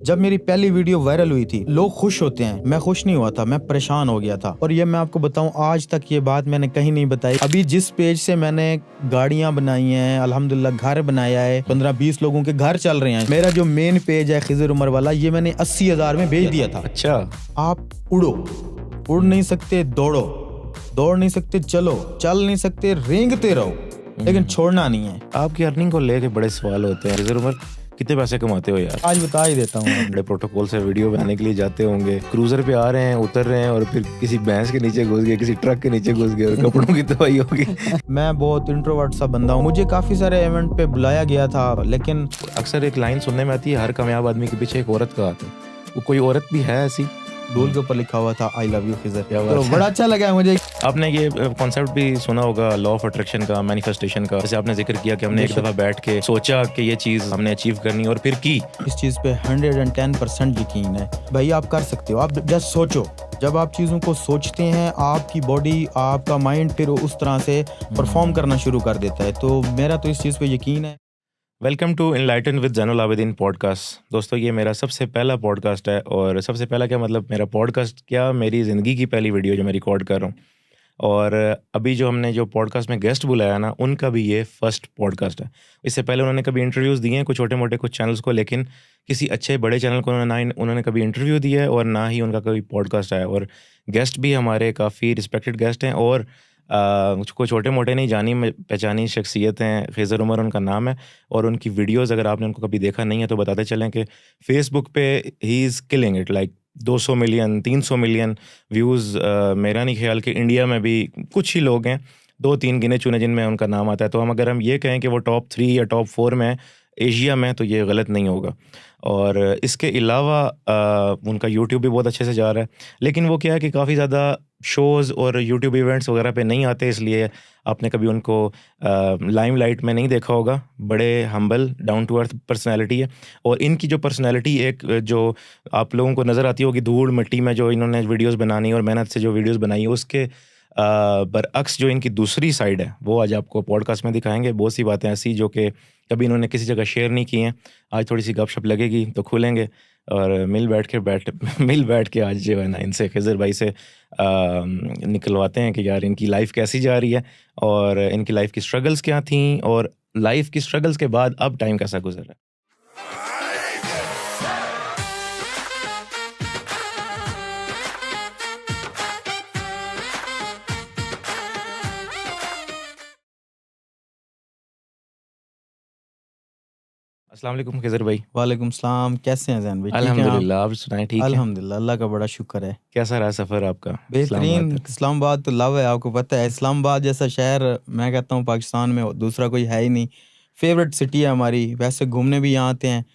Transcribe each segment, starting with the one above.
जब मेरी पहली वीडियो वायरल हुई थी, लोग खुश होते हैं, मैं खुश नहीं हुआ था, मैं परेशान हो गया था। और ये मैं आपको बताऊं, आज तक ये बात मैंने कहीं नहीं बताई। अभी जिस पेज से मैंने गाड़ियां बनाई हैं, अल्हम्दुलिल्लाह घर बनाया है, 15-20 लोगों के घर चल रहे हैं। मेरा जो मेन पेज है खिजर उमर वाला, ये मैंने 80,000 में बेच दिया था। अच्छा, आप उड़ो, उड़ नहीं सकते दौड़ो, दौड़ नहीं सकते चलो, चल नहीं सकते रेंगते रहो, लेकिन छोड़ना नहीं है। आपकी अर्निंग को लेके बड़े सवाल होते हैं। खिजर उमर कितने पैसे कमाते हो यार? आज बता ही देता हूँ। बड़े प्रोटोकॉल से वीडियो बनाने के लिए जाते होंगे, क्रूजर पे आ रहे हैं, उतर रहे हैं और फिर किसी भैंस के नीचे घुस गए, किसी ट्रक के नीचे घुस गए और कपड़ों की तबाही होगी। मैं बहुत इंट्रोवर्ट सा बंदा हूँ। मुझे काफी सारे इवेंट पे बुलाया गया था, लेकिन अक्सर एक लाइन सुनने में आती है, हर कामयाब आदमी के पीछे एक औरत का हाथ है। वो कोई औरत भी है ऐसी? डोल के ऊपर लिखा हुआ था आई लव यू खिजर। क्या बात तो है। बड़ा अच्छा लगा मुझे। आपने ये कॉन्सेप्ट भी सुना होगा, लॉ ऑफ अट्रैक्शन का, मैनिफेस्टेशन का। जैसे आपने जिक्र किया कि हमने एक दफा बैठ के सोचा कि ये चीज हमने अचीव करनी और फिर की। इस चीज पे 110% यकीन है भाई, आप कर सकते हो। आप जस्ट सोचो, जब आप चीजों को सोचते हैं, आपकी बॉडी, आपका माइंड फिर उस तरह से परफॉर्म करना शुरू कर देता है। तो मेरा तो इस चीज पे यकीन है। Welcome to enlighten with Zainul Abidin podcast. दोस्तों, ये मेरा सबसे पहला पॉडकास्ट है। और सबसे पहला क्या मतलब, मेरा पॉडकास्ट क्या, मेरी ज़िंदगी की पहली वीडियो जो मैं रिकॉर्ड कर रहा हूँ। और अभी जो हमने जो पॉडकास्ट में गेस्ट बुलाया ना, उनका भी ये फर्स्ट पॉडकास्ट है। इससे पहले उन्होंने कभी इंटरव्यूज़ दिए हैं कुछ छोटे मोटे कुछ चैनल्स को, लेकिन किसी अच्छे बड़े चैनल को उन्होंने कभी इंटरव्यू दिया है और ना ही उनका कभी पॉडकास्ट आया। और गेस्ट भी हमारे काफ़ी रिस्पेक्टेड गेस्ट हैं और कोई छोटे मोटे नहीं, जानी पहचानी शख्सियत हैं। खिजर उमर उनका नाम है और उनकी वीडियोस अगर आपने उनको कभी देखा नहीं है तो बताते चलें कि फेसबुक पे he is killing it, like 200 million 300 million views. मेरा नहीं ख्याल कि इंडिया में भी कुछ ही लोग हैं, 2-3 गिने चुने जिनमें उनका नाम आता है। तो अगर हम ये कहें कि वो टॉप 3 या टॉप 4 में है एशिया में, तो ये गलत नहीं होगा। और इसके अलावा उनका यूट्यूब भी बहुत अच्छे से जा रहा है। लेकिन वो क्या है कि काफ़ी ज़्यादा शोज़ और यूट्यूब इवेंट्स वगैरह पे नहीं आते, इसलिए आपने कभी उनको लाइमलाइट में नहीं देखा होगा। बड़े humble, down to earth personality है। और इनकी जो पर्सनैलिटी एक जो आप लोगों को नज़र आती होगी धूल मिट्टी में जो इन्होंने वीडियोज़ बनानी और मेहनत से जो वीडियोज़ बनाई है, उसके बरअक्स जो इनकी दूसरी साइड है वो आज आपको पॉडकास्ट में दिखाएंगे। बहुत सी बातें ऐसी जो कि कभी इन्होंने किसी जगह शेयर नहीं की हैं। आज थोड़ी सी गपशप लगेगी तो खुलेंगे और मिल बैठ के आज जो है ना, इनसे खिजर भाई से निकलवाते हैं कि यार इनकी लाइफ कैसी जा रही है और इनकी लाइफ की स्ट्रगल्स क्या थी और लाइफ की स्ट्रगल्स के बाद अब टाइम कैसा गुजर रहा है। अस्सलाम वालेकुम खिजर भाई। वालेकुम सलाम, कैसे हैं जैन भाई? ठीक हैं आप? अल्हम्दुलिल्लाह, आप सुनाएं? ठीक है। अल्हम्दुलिल्लाह, अल्लाह का बड़ा शुक्र है। कैसा रहा सफ़र आपका बेहतरीन। इस्लामाबाद तक? इस्लामाबाद तो लव है, आपको पता है। इस्लामाबाद जैसा शहर मैं कहता हूँ पाकिस्तान में दूसरा कोई है ही नहीं। फेवरेट सिटी है हमारी। वैसे घूमने भी यहाँ आते हैं,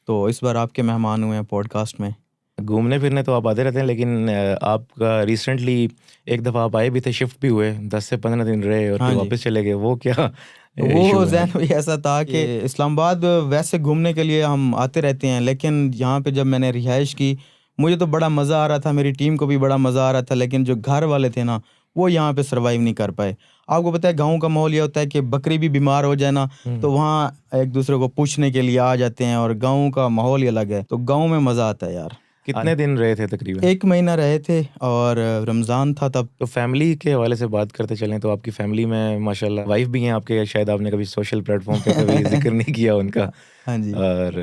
तो इस बार आपके मेहमान हुए हैं पॉडकास्ट में। घूमने फिरने तो आप आते रहते हैं, लेकिन आपका रिसेंटली एक दफ़ा आप आए भी थे, शिफ्ट भी हुए, 10 से 15 दिन रहे और हाँ फिर जी। वापस चले गए। वो क्या वो इशू है? जैन भाई ऐसा था कि इस्लामाबाद वैसे घूमने के लिए हम आते रहते हैं, लेकिन यहाँ पे जब मैंने रिहाइश की, मुझे तो बड़ा मज़ा आ रहा था, मेरी टीम को भी बड़ा मज़ा आ रहा था, लेकिन जो घर वाले थे ना, वो यहाँ पे सरवाइव नहीं कर पाए। आपको पता है गांव का माहौल ये होता है कि बकरी भी बीमार हो जाए ना, तो वहाँ एक दूसरे को पूछने के लिए आ जाते हैं, और गांव का माहौल ही अलग है। तो गांव में मज़ा आता है यार। कितने दिन रहे थे तकरीबन? 1 महीना रहे थे और रमज़ान था तब। तो फैमिली के हवाले से बात करते चलें तो आपकी फैमिली में माशाल्लाह वाइफ भी हैं आपके, शायद आपने कभी सोशल प्लेटफॉर्म पे कभी जिक्र नहीं किया उनका। हाँ जी। और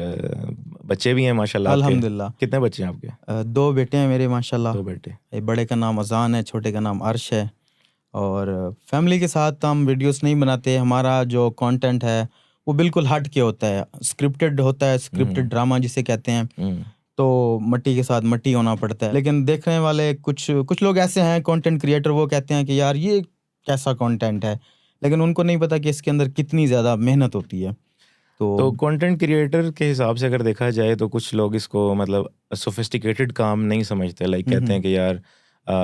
बच्चे भी हैं माशाल्लाह आपके। अल्हम्दुलिल्लाह। कितने बच्चे हैं आपके? 2 बेटे हैं मेरे माशाल्लाह। 2 बेटे। एक बड़े का नाम अजान है, छोटे का नाम अर्श है। और फैमिली के साथ हम वीडियोस नहीं बनाते। हमारा जो कंटेंट है वो बिल्कुल हट के होता है, स्क्रिप्टेड होता है, स्क्रिप्टेड ड्रामा जिसे कहते हैं। तो मट्टी के साथ मट्टी होना पड़ता है। लेकिन देखने वाले कुछ लोग ऐसे हैं कंटेंट क्रिएटर, वो कहते हैं कि यार ये कैसा कंटेंट है, लेकिन उनको नहीं पता कि इसके अंदर कितनी ज़्यादा मेहनत होती है। तो कंटेंट क्रिएटर के हिसाब से अगर देखा जाए तो कुछ लोग इसको मतलब सोफिस्टिकेटेड काम नहीं समझते। लाइक कहते हैं कि यार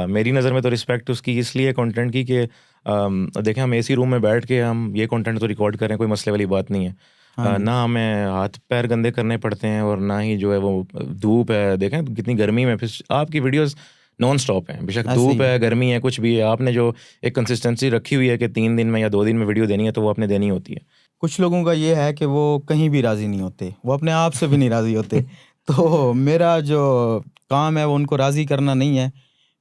मेरी नज़र में तो रिस्पेक्ट उसकी इसलिए कंटेंट की कि देखें, हम एसी रूम में बैठ के हम ये कंटेंट तो रिकॉर्ड करें, कोई मसले वाली बात नहीं है। ना हमें हाथ पैर गंदे करने पड़ते हैं और ना ही जो है वो धूप है, देखें कितनी गर्मी में फिर आपकी वीडियोस नॉन स्टॉप हैं। बेशक धूप है, गर्मी है, कुछ भी है, आपने जो एक कंसिस्टेंसी रखी हुई है कि 3 दिन में या 2 दिन में वीडियो देनी है, तो वो आपने देनी होती है। कुछ लोगों का ये है कि वो कहीं भी राज़ी नहीं होते, वो अपने आप से भी नहीं राज़ी होते। तो मेरा जो काम है वो उनको राज़ी करना नहीं है।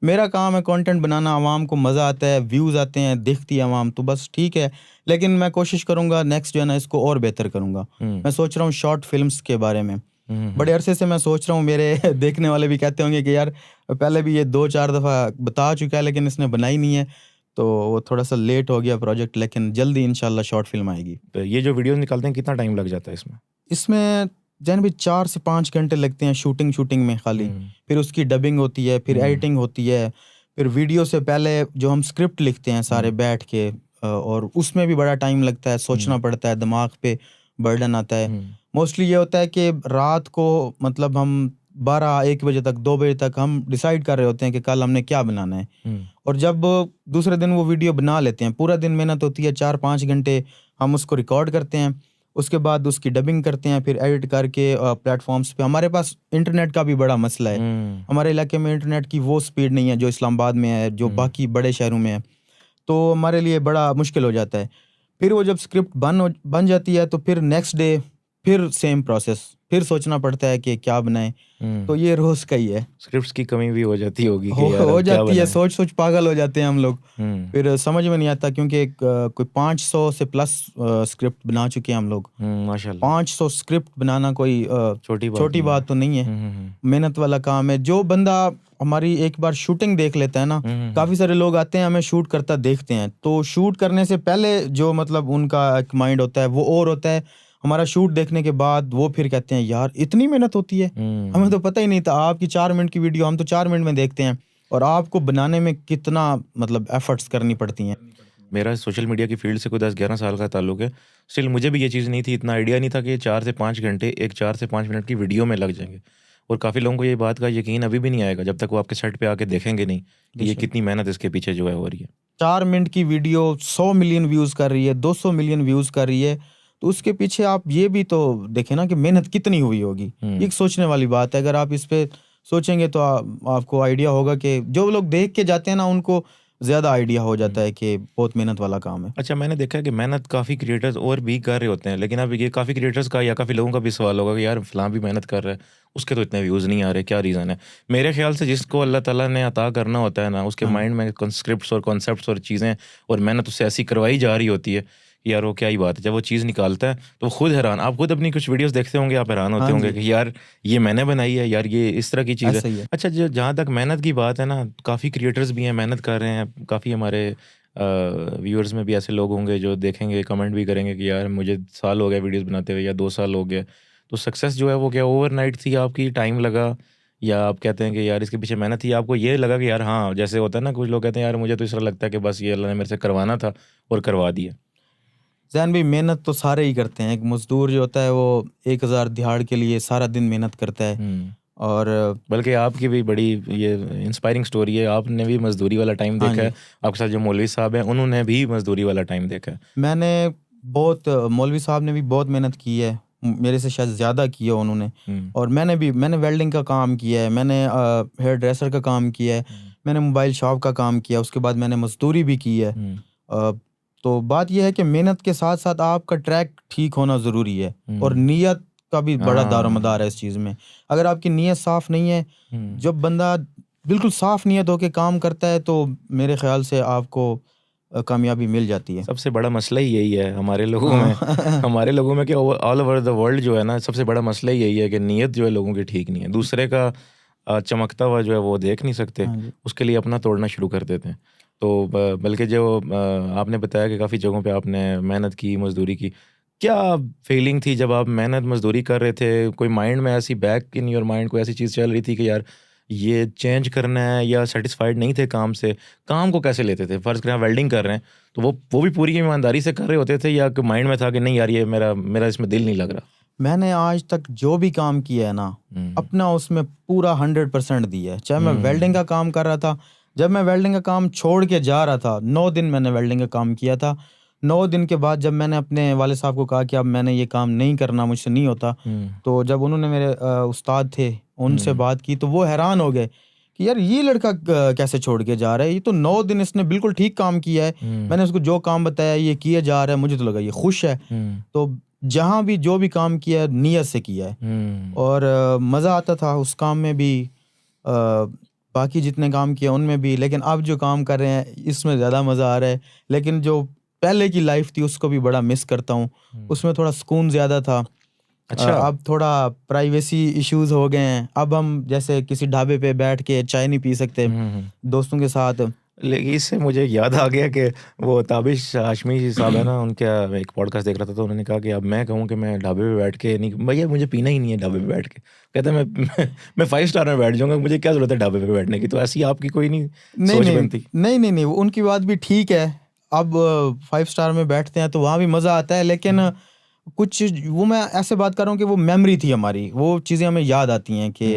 मेरा काम है कंटेंट बनाना, आवाम को मज़ा आता है, व्यूज़ आते हैं, देखती है आवाम, तो बस ठीक है। लेकिन मैं कोशिश करूँगा नेक्स्ट जो है ना इसको और बेहतर करूँगा। मैं सोच रहा हूँ शॉर्ट फिल्म्स के बारे में। बड़े अरसे से मैं सोच रहा हूँ, मेरे देखने वाले भी कहते होंगे कि यार पहले भी ये 2-4 दफ़ा बता चुका है लेकिन इसने बनाई नहीं है, तो वो थोड़ा सा लेट हो गया प्रोजेक्ट, लेकिन जल्दी इंशाल्लाह शॉर्ट फिल्म आएगी। तो ये जो वीडियोस निकालते हैं कितना टाइम लग जाता है इसमें? इसमें जैन भी 4 से 5 घंटे लगते हैं शूटिंग में खाली। फिर उसकी डबिंग होती है, फिर एडिटिंग होती है, फिर वीडियो से पहले जो हम स्क्रिप्ट लिखते हैं सारे बैठ के, और उसमें भी बड़ा टाइम लगता है, सोचना पड़ता है, दिमाग पे बर्डन आता है। मोस्टली ये होता है कि रात को मतलब हम 12-1 बजे तक, 2 बजे तक हम डिसाइड कर रहे होते हैं कि कल हमने क्या बनाना है, और जब दूसरे दिन वो वीडियो बना लेते हैं, पूरा दिन मेहनत होती है, 4-5 घंटे हम उसको रिकॉर्ड करते हैं, उसके बाद उसकी डबिंग करते हैं, फिर एडिट करके प्लेटफॉर्म्स पे। हमारे पास इंटरनेट का भी बड़ा मसला है, हमारे इलाके में इंटरनेट की वो स्पीड नहीं है जो इस्लामाबाद में है, जो बाकी बड़े शहरों में है, तो हमारे लिए बड़ा मुश्किल हो जाता है। फिर वो जब स्क्रिप्ट बन जाती है तो फिर नेक्स्ट डे फिर सेम प्रोसेस, फिर सोचना पड़ता है कि क्या बनाएं, तो ये रोज का ही है। स्क्रिप्ट्स की कमी भी हो जाती होगी कि यार हो अब क्या जाती है, बनाएं? सोच पागल हो जाते हैं हम लोग। फिर समझ में नहीं आता, क्योंकि कोई 500 से प्लस स्क्रिप्ट बना चुके हैं हम लोग। माशाल्लाह। 500 स्क्रिप्ट बनाना कोई छोटी बात तो नहीं है, मेहनत वाला काम है। जो बंदा हमारी एक बार शूटिंग देख लेता है ना, काफी सारे लोग आते हैं हमें शूट करता देखते हैं, तो शूट करने से पहले जो मतलब उनका एक माइंड होता है वो और होता है, हमारा शूट देखने के बाद वो फिर कहते हैं यार इतनी मेहनत होती है, हमें तो पता ही नहीं था। आपकी 4 मिनट की वीडियो हम तो 4 मिनट में देखते हैं, और आपको बनाने में कितना मतलब एफर्ट्स करनी पड़ती हैं। मेरा सोशल मीडिया की फील्ड से कोई 10-11 साल का ताल्लुक है। स्टिल मुझे भी ये चीज़ नहीं थी, इतना आइडिया नहीं था कि 4 से 5 घंटे एक 4 से 5 मिनट की वीडियो में लग जाएंगे। और काफ़ी लोगों को ये बात का यकीन अभी भी नहीं आएगा जब तक वो आपके सेट पे आके देखेंगे नहीं कि ये कितनी मेहनत इसके पीछे जो है हो रही है। 4 मिनट की वीडियो 100 मिलियन व्यूज़ कर रही है, 200 मिलियन व्यूज़ कर रही है, तो उसके पीछे आप ये भी तो देखें ना कि मेहनत कितनी हुई होगी। ये एक सोचने वाली बात है। अगर आप इस पे सोचेंगे तो आपको आइडिया होगा कि जो लोग देख के जाते हैं ना, उनको ज़्यादा आइडिया हो जाता है कि बहुत मेहनत वाला काम है। अच्छा, मैंने देखा है कि मेहनत काफ़ी क्रिएटर्स और भी कर रहे होते हैं, लेकिन अब ये काफ़ी क्रिएटर्स का या काफ़ी लोगों का भी सवाल होगा कि यार फलां भी मेहनत कर रहा है, उसके तो इतने व्यूज़ नहीं आ रहे, क्या रीज़न है? मेरे ख्याल से जिसको अल्लाह ताला ने अता करना होता है ना, उसके माइंड में स्क्रिप्ट्स और कॉन्सेप्ट्स और चीज़ें और मेहनत उससे ऐसी करवाई जा रही होती है कि यार वो क्या ही बात है। जब वो चीज़ निकालता है तो वो खुद हैरान, आप खुद अपनी कुछ वीडियोस देखते होंगे, आप हैरान होते होंगे कि यार ये मैंने बनाई है, यार ये इस तरह की चीज़ ऐसा ही है। है। अच्छा, जो जहाँ तक मेहनत की बात है ना, काफ़ी क्रिएटर्स भी हैं, मेहनत कर रहे हैं, काफ़ी हमारे व्यूअर्स में भी ऐसे लोग होंगे जो देखेंगे, कमेंट भी करेंगे कि यार मुझे साल हो गया वीडियोस बनाते हुए या 2 साल हो गए। तो सक्सेस जो है वो क्या ओवरनाइट थी आपकी, टाइम लगा, या आप कहते हैं कि यार इसके पीछे मेहनत थी, आपको ये लगा कि यार हाँ, जैसे होता है ना, कुछ लोग कहते हैं यार मुझे तो इस तरह लगता है कि बस ये अल्लाह ने मेरे से करवाना था और करवा दिया। ज़ैन भी मेहनत तो सारे ही करते हैं। एक मज़दूर जो होता है वो 1000 दिहाड़ के लिए सारा दिन मेहनत करता है, और बल्कि आपकी भी बड़ी ये इंस्पायरिंग स्टोरी है, आपने भी मजदूरी वाला टाइम हाँ देखा है। जी, आपके साथ जो मौलवी साहब हैं उन्होंने भी मजदूरी वाला टाइम देखा है। मैंने बहुत मौलवी साहब ने भी बहुत मेहनत की है, मेरे से शायद ज़्यादा की है उन्होंने। और मैंने वेल्डिंग का काम किया है, मैंने हेयर ड्रेसर का काम किया है, मैंने मोबाइल शॉप का काम किया, उसके बाद मैंने मज़दूरी भी की है। अ, तो बात यह है कि मेहनत के साथ साथ आपका ट्रैक ठीक होना ज़रूरी है, और नीयत का भी बड़ा दारोमदार है इस चीज़ में। अगर आपकी नीयत साफ़ नहीं है, जब बंदा बिल्कुल साफ़ नीयत होके काम करता है, तो मेरे ख़्याल से आपको कामयाबी मिल जाती है। सबसे बड़ा मसला ही यही है हमारे लोगों में। हमारे लोगों में कि ऑल ओवर द वर्ल्ड जो है ना, सबसे बड़ा मसला ही यही है कि नीयत जो है लोगों की ठीक नहीं है। दूसरे का चमकता हुआ जो है वो देख नहीं सकते, हाँ जी। उसके लिए अपना तोड़ना शुरू कर देते हैं। तो बल्कि जो आपने बताया कि काफ़ी जगहों पे आपने मेहनत की, मजदूरी की, क्या फीलिंग थी जब आप मेहनत मजदूरी कर रहे थे? कोई माइंड में ऐसी बैक इन योर माइंड कोई ऐसी चीज़ चल रही थी कि यार ये चेंज करना है, या सेटिस्फाइड नहीं थे काम से? काम को कैसे लेते थे? फ़र्ज़ करें आप वेल्डिंग कर रहे हैं, तो वो भी पूरी ईमानदारी से कर रहे होते थे, या माइंड में था कि नहीं यार ये मेरा इसमें दिल नहीं लग रहा? मैंने आज तक जो भी काम किया है ना, अपना उसमें पूरा 100% दिया है। चाहे मैं वेल्डिंग का काम कर रहा था, जब मैं वेल्डिंग का काम छोड़ के जा रहा था, 9 दिन मैंने वेल्डिंग का काम किया था। 9 दिन के बाद जब मैंने अपने वाले साहब को कहा कि अब मैंने ये काम नहीं करना, मुझसे नहीं होता, तो जब उन्होंने मेरे उस्ताद थे उनसे बात की, तो वो हैरान हो गए कि यार ये लड़का कैसे छोड़ के जा रहा है, ये तो 9 दिन इसने बिल्कुल ठीक काम किया है, मैंने उसको जो काम बताया ये किए जा रहा है, मुझे तो लगा ये खुश है। तो जहाँ भी जो भी काम किया है नीयत से किया है, और मज़ा आता था उस काम में भी, बाकी जितने काम किए उनमें भी। लेकिन अब जो काम कर रहे हैं इसमें ज़्यादा मज़ा आ रहा है। लेकिन जो पहले की लाइफ थी उसको भी बड़ा मिस करता हूँ, उसमें थोड़ा सुकून ज़्यादा था। अच्छा। अब थोड़ा प्राइवेसी इश्यूज हो गए हैं। अब हम जैसे किसी ढाबे पे बैठ के चाय नहीं पी सकते दोस्तों के साथ। लेकिन इससे मुझे याद आ गया कि वो ताबिश हाशमी साहब है ना, उनका एक पॉडकास्ट देख रहा था, तो उन्होंने कहा कि अब मैं कहूँ कि मैं ढाबे पे बैठ के नहीं, भैया मुझे पीना ही नहीं है ढाबे पे बैठ के, कहते हैं मैं 5 स्टार में बैठ जाऊंगा, मुझे क्या जरूरत है ढाबे पे बैठने की। तो ऐसी आपकी कोई नहीं नहीं सोच नहीं बनती? नहीं, उनकी बात भी ठीक है। अब 5 स्टार में बैठते हैं तो वहाँ भी मज़ा आता है, लेकिन कुछ वो मैं ऐसे बात कर रहा हूँ कि वो मेमोरी थी हमारी, वो चीज़ें हमें याद आती हैं कि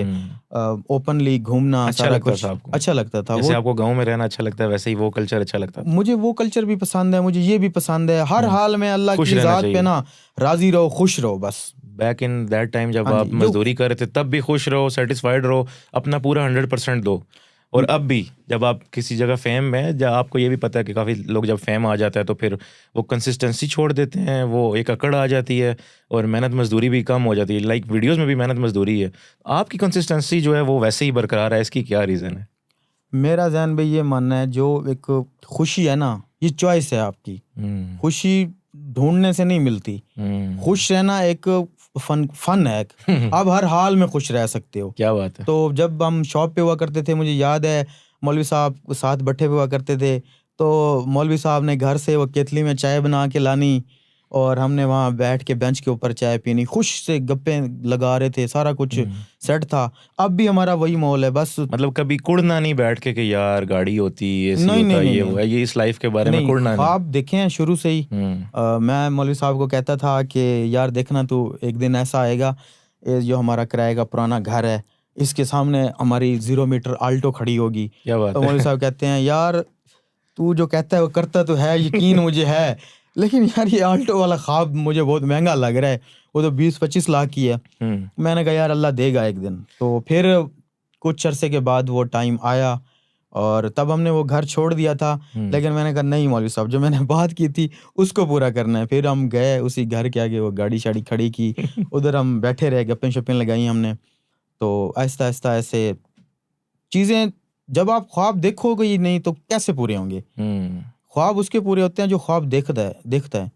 ओपनली घूमना अच्छा सारा लगता कुछ था आपको? अच्छा लगता था। जैसे वो आपको गांव में रहना अच्छा लगता है, वैसे ही वो कल्चर अच्छा लगता था? मुझे वो कल्चर भी पसंद है, मुझे ये भी पसंद है। हर हाल में अल्लाह खुश की रहना ज़ात पे चाहिए। ना राज़ी रहो, खुश रहो बस। बैक इन दैट टाइम जब हाँ आप जी, जो मजदूरी कर रहे थे तब भी खुश रहो, सेटिस्फाइड रहो, अपना पूरा 100% दो। और अब भी जब आप किसी जगह फेम में, जब आपको ये भी पता है कि काफ़ी लोग जब फेम आ जाता है तो फिर वो कंसिस्टेंसी छोड़ देते हैं, वो एक अकड़ आ जाती है और मेहनत मजदूरी भी कम हो जाती है। लाइक वीडियोस में भी मेहनत मजदूरी है, आपकी कंसिस्टेंसी जो है वो वैसे ही बरकरार है, इसकी क्या रीज़न है? मेरा जहन भाई ये मानना है, जो एक खुशी है ना, ये चॉइस है आपकी। खुशी ढूंढने से नहीं मिलती। खुश रहना एक फन है एक। आप हर हाल में खुश रह सकते हो। क्या बात है। तो जब हम शॉप पे हुआ करते थे, मुझे याद है मौलवी साहब साथ बैठे हुआ करते थे, तो मौलवी साहब ने घर से वो केतली में चाय बना के लानी और हमने वहाँ बैठ के बेंच के ऊपर चाय पीनी, खुश से गप्पे लगा रहे थे, सारा कुछ सेट था। अब भी हमारा वही माहौल है बस। मतलब कभी कुड़ना नहीं बैठ के कि यार गाड़ी होती, एसी नहीं होता, नहीं नहीं ये वो नहीं है, ये इस लाइफ के बारे में नहीं, कुड़ना नहीं? ख्वाब देखे हैं शुरू से ही। मैं मौलवी साहब को कहता था कि यार देखना तू, एक दिन ऐसा आएगा, ये जो हमारा किराए का पुराना घर है इसके सामने हमारी 0 मीटर आल्टो खड़ी होगी। क्या बात तो है। मौलवी साहब कहते हैं यार तू जो कहता है वो करता तो है, यकीन मुझे है, लेकिन यार ये आल्टो वाला ख्वाब मुझे बहुत महंगा लग रहा है, वो तो 20-25 लाख की है। मैंने कहा यार अल्लाह देगा एक दिन। तो फिर कुछ अरसे के बाद वो टाइम आया और तब हमने वो घर छोड़ दिया था। लेकिन मैंने कहा नहीं मौलवी साहब, जो मैंने बात की थी उसको पूरा करना है। फिर हम गए उसी घर के आगे, वो गाड़ी शाड़ी खड़ी की, उधर हम बैठे रहे, गप्पें शप्पें लगाई हमने। तो आहिस्ता आहिस्ता ऐसे चीज़ें, जब आप ख्वाब देखोगे ही नहीं तो कैसे पूरे होंगे? ख्वाब उसके पूरे होते हैं जो ख्वाब देखता है।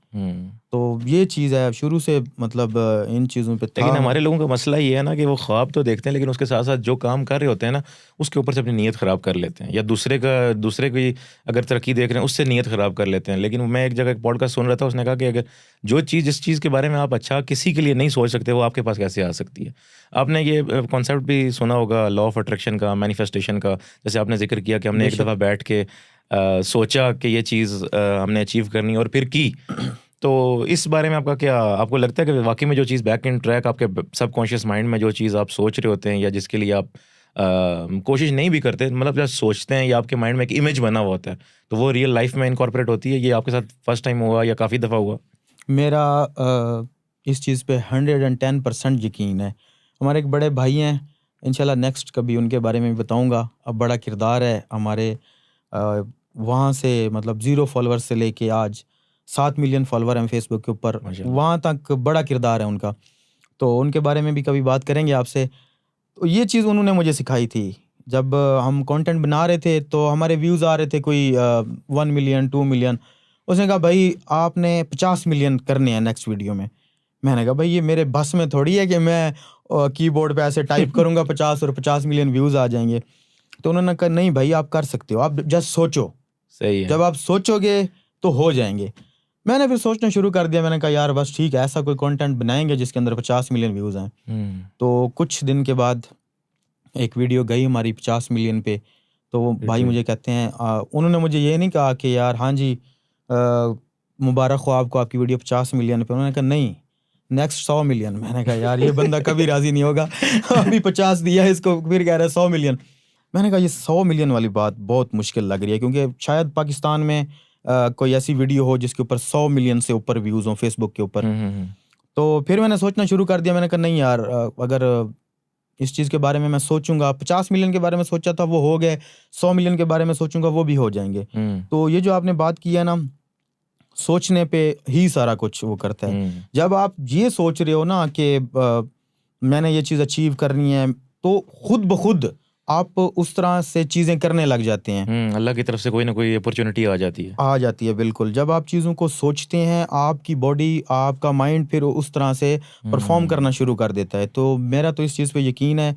तो ये चीज़ है शुरू से, मतलब इन चीज़ों पे था। लेकिन हमारे लोगों का मसला ये है ना कि वो ख्वाब तो देखते हैं लेकिन उसके साथ साथ जो काम कर रहे होते हैं ना उसके ऊपर से अपनी नीयत ख़राब कर लेते हैं, या दूसरे की अगर तरक्की देख रहे हैं उससे नीयत ख़राब कर लेते हैं। लेकिन मैं एक जगह एक पॉडकास्ट सुन रहा था, उसने कहा कि अगर जिस चीज़ के बारे में आप अच्छा किसी के लिए नहीं सोच सकते वो आपके पास कैसे आ सकती है। आपने ये कॉन्सेप्ट भी सुना होगा लॉ ऑफ अट्रैक्शन का, मैनिफेस्टेशन का, जैसे आपने जिक्र किया कि हमने एक दफ़ा बैठ के सोचा कि ये चीज़ हमने अचीव करनी और फिर की। तो इस बारे में आपका क्या, आपको लगता है कि वाकई में जो चीज़ बैक इन ट्रैक आपके सबकॉन्शियस माइंड में जो चीज़ आप सोच रहे होते हैं या जिसके लिए आप कोशिश नहीं भी करते, मतलब जब सोचते हैं या आपके माइंड में एक इमेज बना हुआ होता है, तो वो रियल लाइफ में इनकॉर्पोरेट होती है? ये आपके साथ फर्स्ट टाइम हुआ या काफ़ी दफ़ा हुआ? मेरा इस चीज़ पे 110% यकीन है। हमारे एक बड़े भाई हैं, इंशाल्लाह नेक्स्ट कभी उनके बारे में भी बताऊंगा। अब बड़ा किरदार है हमारे, वहाँ से मतलब 0 फॉलोअर से लेके आज 7 मिलियन फॉलोअर हैं फेसबुक के ऊपर, वहाँ तक बड़ा किरदार है उनका। तो उनके बारे में भी कभी बात करेंगे आपसे। तो ये चीज़ उन्होंने मुझे सिखाई थी। जब हम कंटेंट बना रहे थे तो हमारे व्यूज़ आ रहे थे कोई 1 मिलियन 2 मिलियन। उसने कहा भाई आपने 50 मिलियन करने हैं नेक्स्ट वीडियो में। मैंने कहा भाई ये मेरे बस में थोड़ी है कि मैं कीबोर्ड पे ऐसे टाइप करूँगा 50 और 50 मिलियन व्यूज़ आ जाएंगे। तो उन्होंने कहा नहीं भाई आप कर सकते हो, आप जस्ट सोचो। सही है। जब आप सोचोगे तो हो जाएंगे। मैंने फिर सोचना शुरू कर दिया। मैंने कहा यार बस ठीक है, ऐसा कोई कंटेंट बनाएंगे जिसके अंदर 50 मिलियन व्यूज़ आएँ। तो कुछ दिन के बाद एक वीडियो गई हमारी 50 मिलियन पे। तो वो भाई मुझे कहते हैं, उन्होंने मुझे ये नहीं कहा कि यार हाँ जी मुबारक हो आपको, आपकी वीडियो 50 मिलियन पे। उन्होंने कहा नहीं नेक्स्ट 100 मिलियन। मैंने कहा यार ये बंदा कभी राज़ी नहीं होगा, अभी 50 दिया इसको फिर कह रहा है 100 मिलियन। मैंने कहा ये 100 मिलियन वाली बात बहुत मुश्किल लग रही है, क्योंकि शायद पाकिस्तान में कोई ऐसी वीडियो हो जिसके ऊपर 100 मिलियन से ऊपर व्यूज़ हों फेसबुक के ऊपर। तो फिर मैंने सोचना शुरू कर दिया। मैंने कहा नहीं यार अगर इस चीज़ के बारे में मैं सोचूंगा, 50 मिलियन के बारे में सोचा था वो हो गए, 100 मिलियन के बारे में सोचूंगा वो भी हो जाएंगे। तो ये जो आपने बात की है ना सोचने पे ही सारा कुछ वो करता है। जब आप ये सोच रहे हो ना कि मैंने ये चीज़ अचीव करनी है, तो खुद ब खुद आप उस तरह से चीज़ें करने लग जाते हैं। अल्लाह की तरफ से कोई ना कोई अपॉर्चुनिटी आ जाती है। बिल्कुल। जब आप चीज़ों को सोचते हैं, आपकी बॉडी, आपका माइंड फिर उस तरह से परफॉर्म करना शुरू कर देता है। तो मेरा तो इस चीज़ पे यकीन है।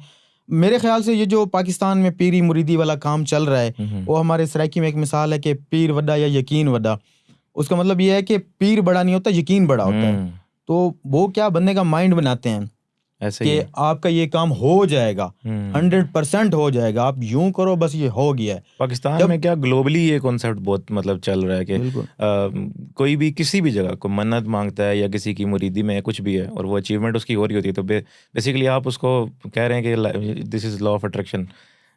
मेरे ख्याल से ये जो पाकिस्तान में पीरी मुरीदी वाला काम चल रहा है, वो हमारे सराइकी में एक मिसाल है कि पीर वड्डा या यकीन वड्डा। उसका मतलब ये है कि पीर बड़ा नहीं होता, यकीन बड़ा होता है। तो वो क्या बंदे का माइंड बनाते हैं ऐसे कि ही है। आपका ये काम हो जाएगा, 100% हो जाएगा, आप यूं करो बस ये हो गया है। पाकिस्तान में क्या ग्लोबली ये कॉन्सेप्ट बहुत मतलब चल रहा है कि कोई भी किसी भी जगह को मन्नत मांगता है या किसी की मुरीदी में कुछ भी है और वो अचीवमेंट उसकी हो रही होती है, तो बेसिकली आप उसको कह रहे हैं कि this is law of attraction,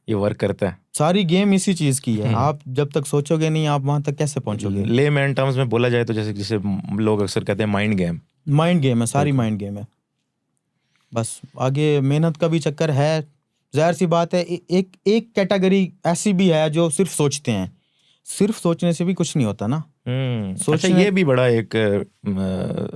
ये वर्क करता है। सारी गेम इसी चीज की है। आप जब तक सोचोगे नहीं, आप वहां तक कैसे पहुंचोगे? ले मैन टर्म्स में बोला जाए तो जैसे जैसे लोग अक्सर कहते हैं माइंड गेम है, सारी माइंड गेम है। बस आगे मेहनत का भी चक्कर है, जाहिर सी बात है। एक कैटेगरी ऐसी भी है जो सिर्फ सोचते हैं। सिर्फ सोचने से भी कुछ नहीं होता ना। अच्छा, ये भी बड़ा एक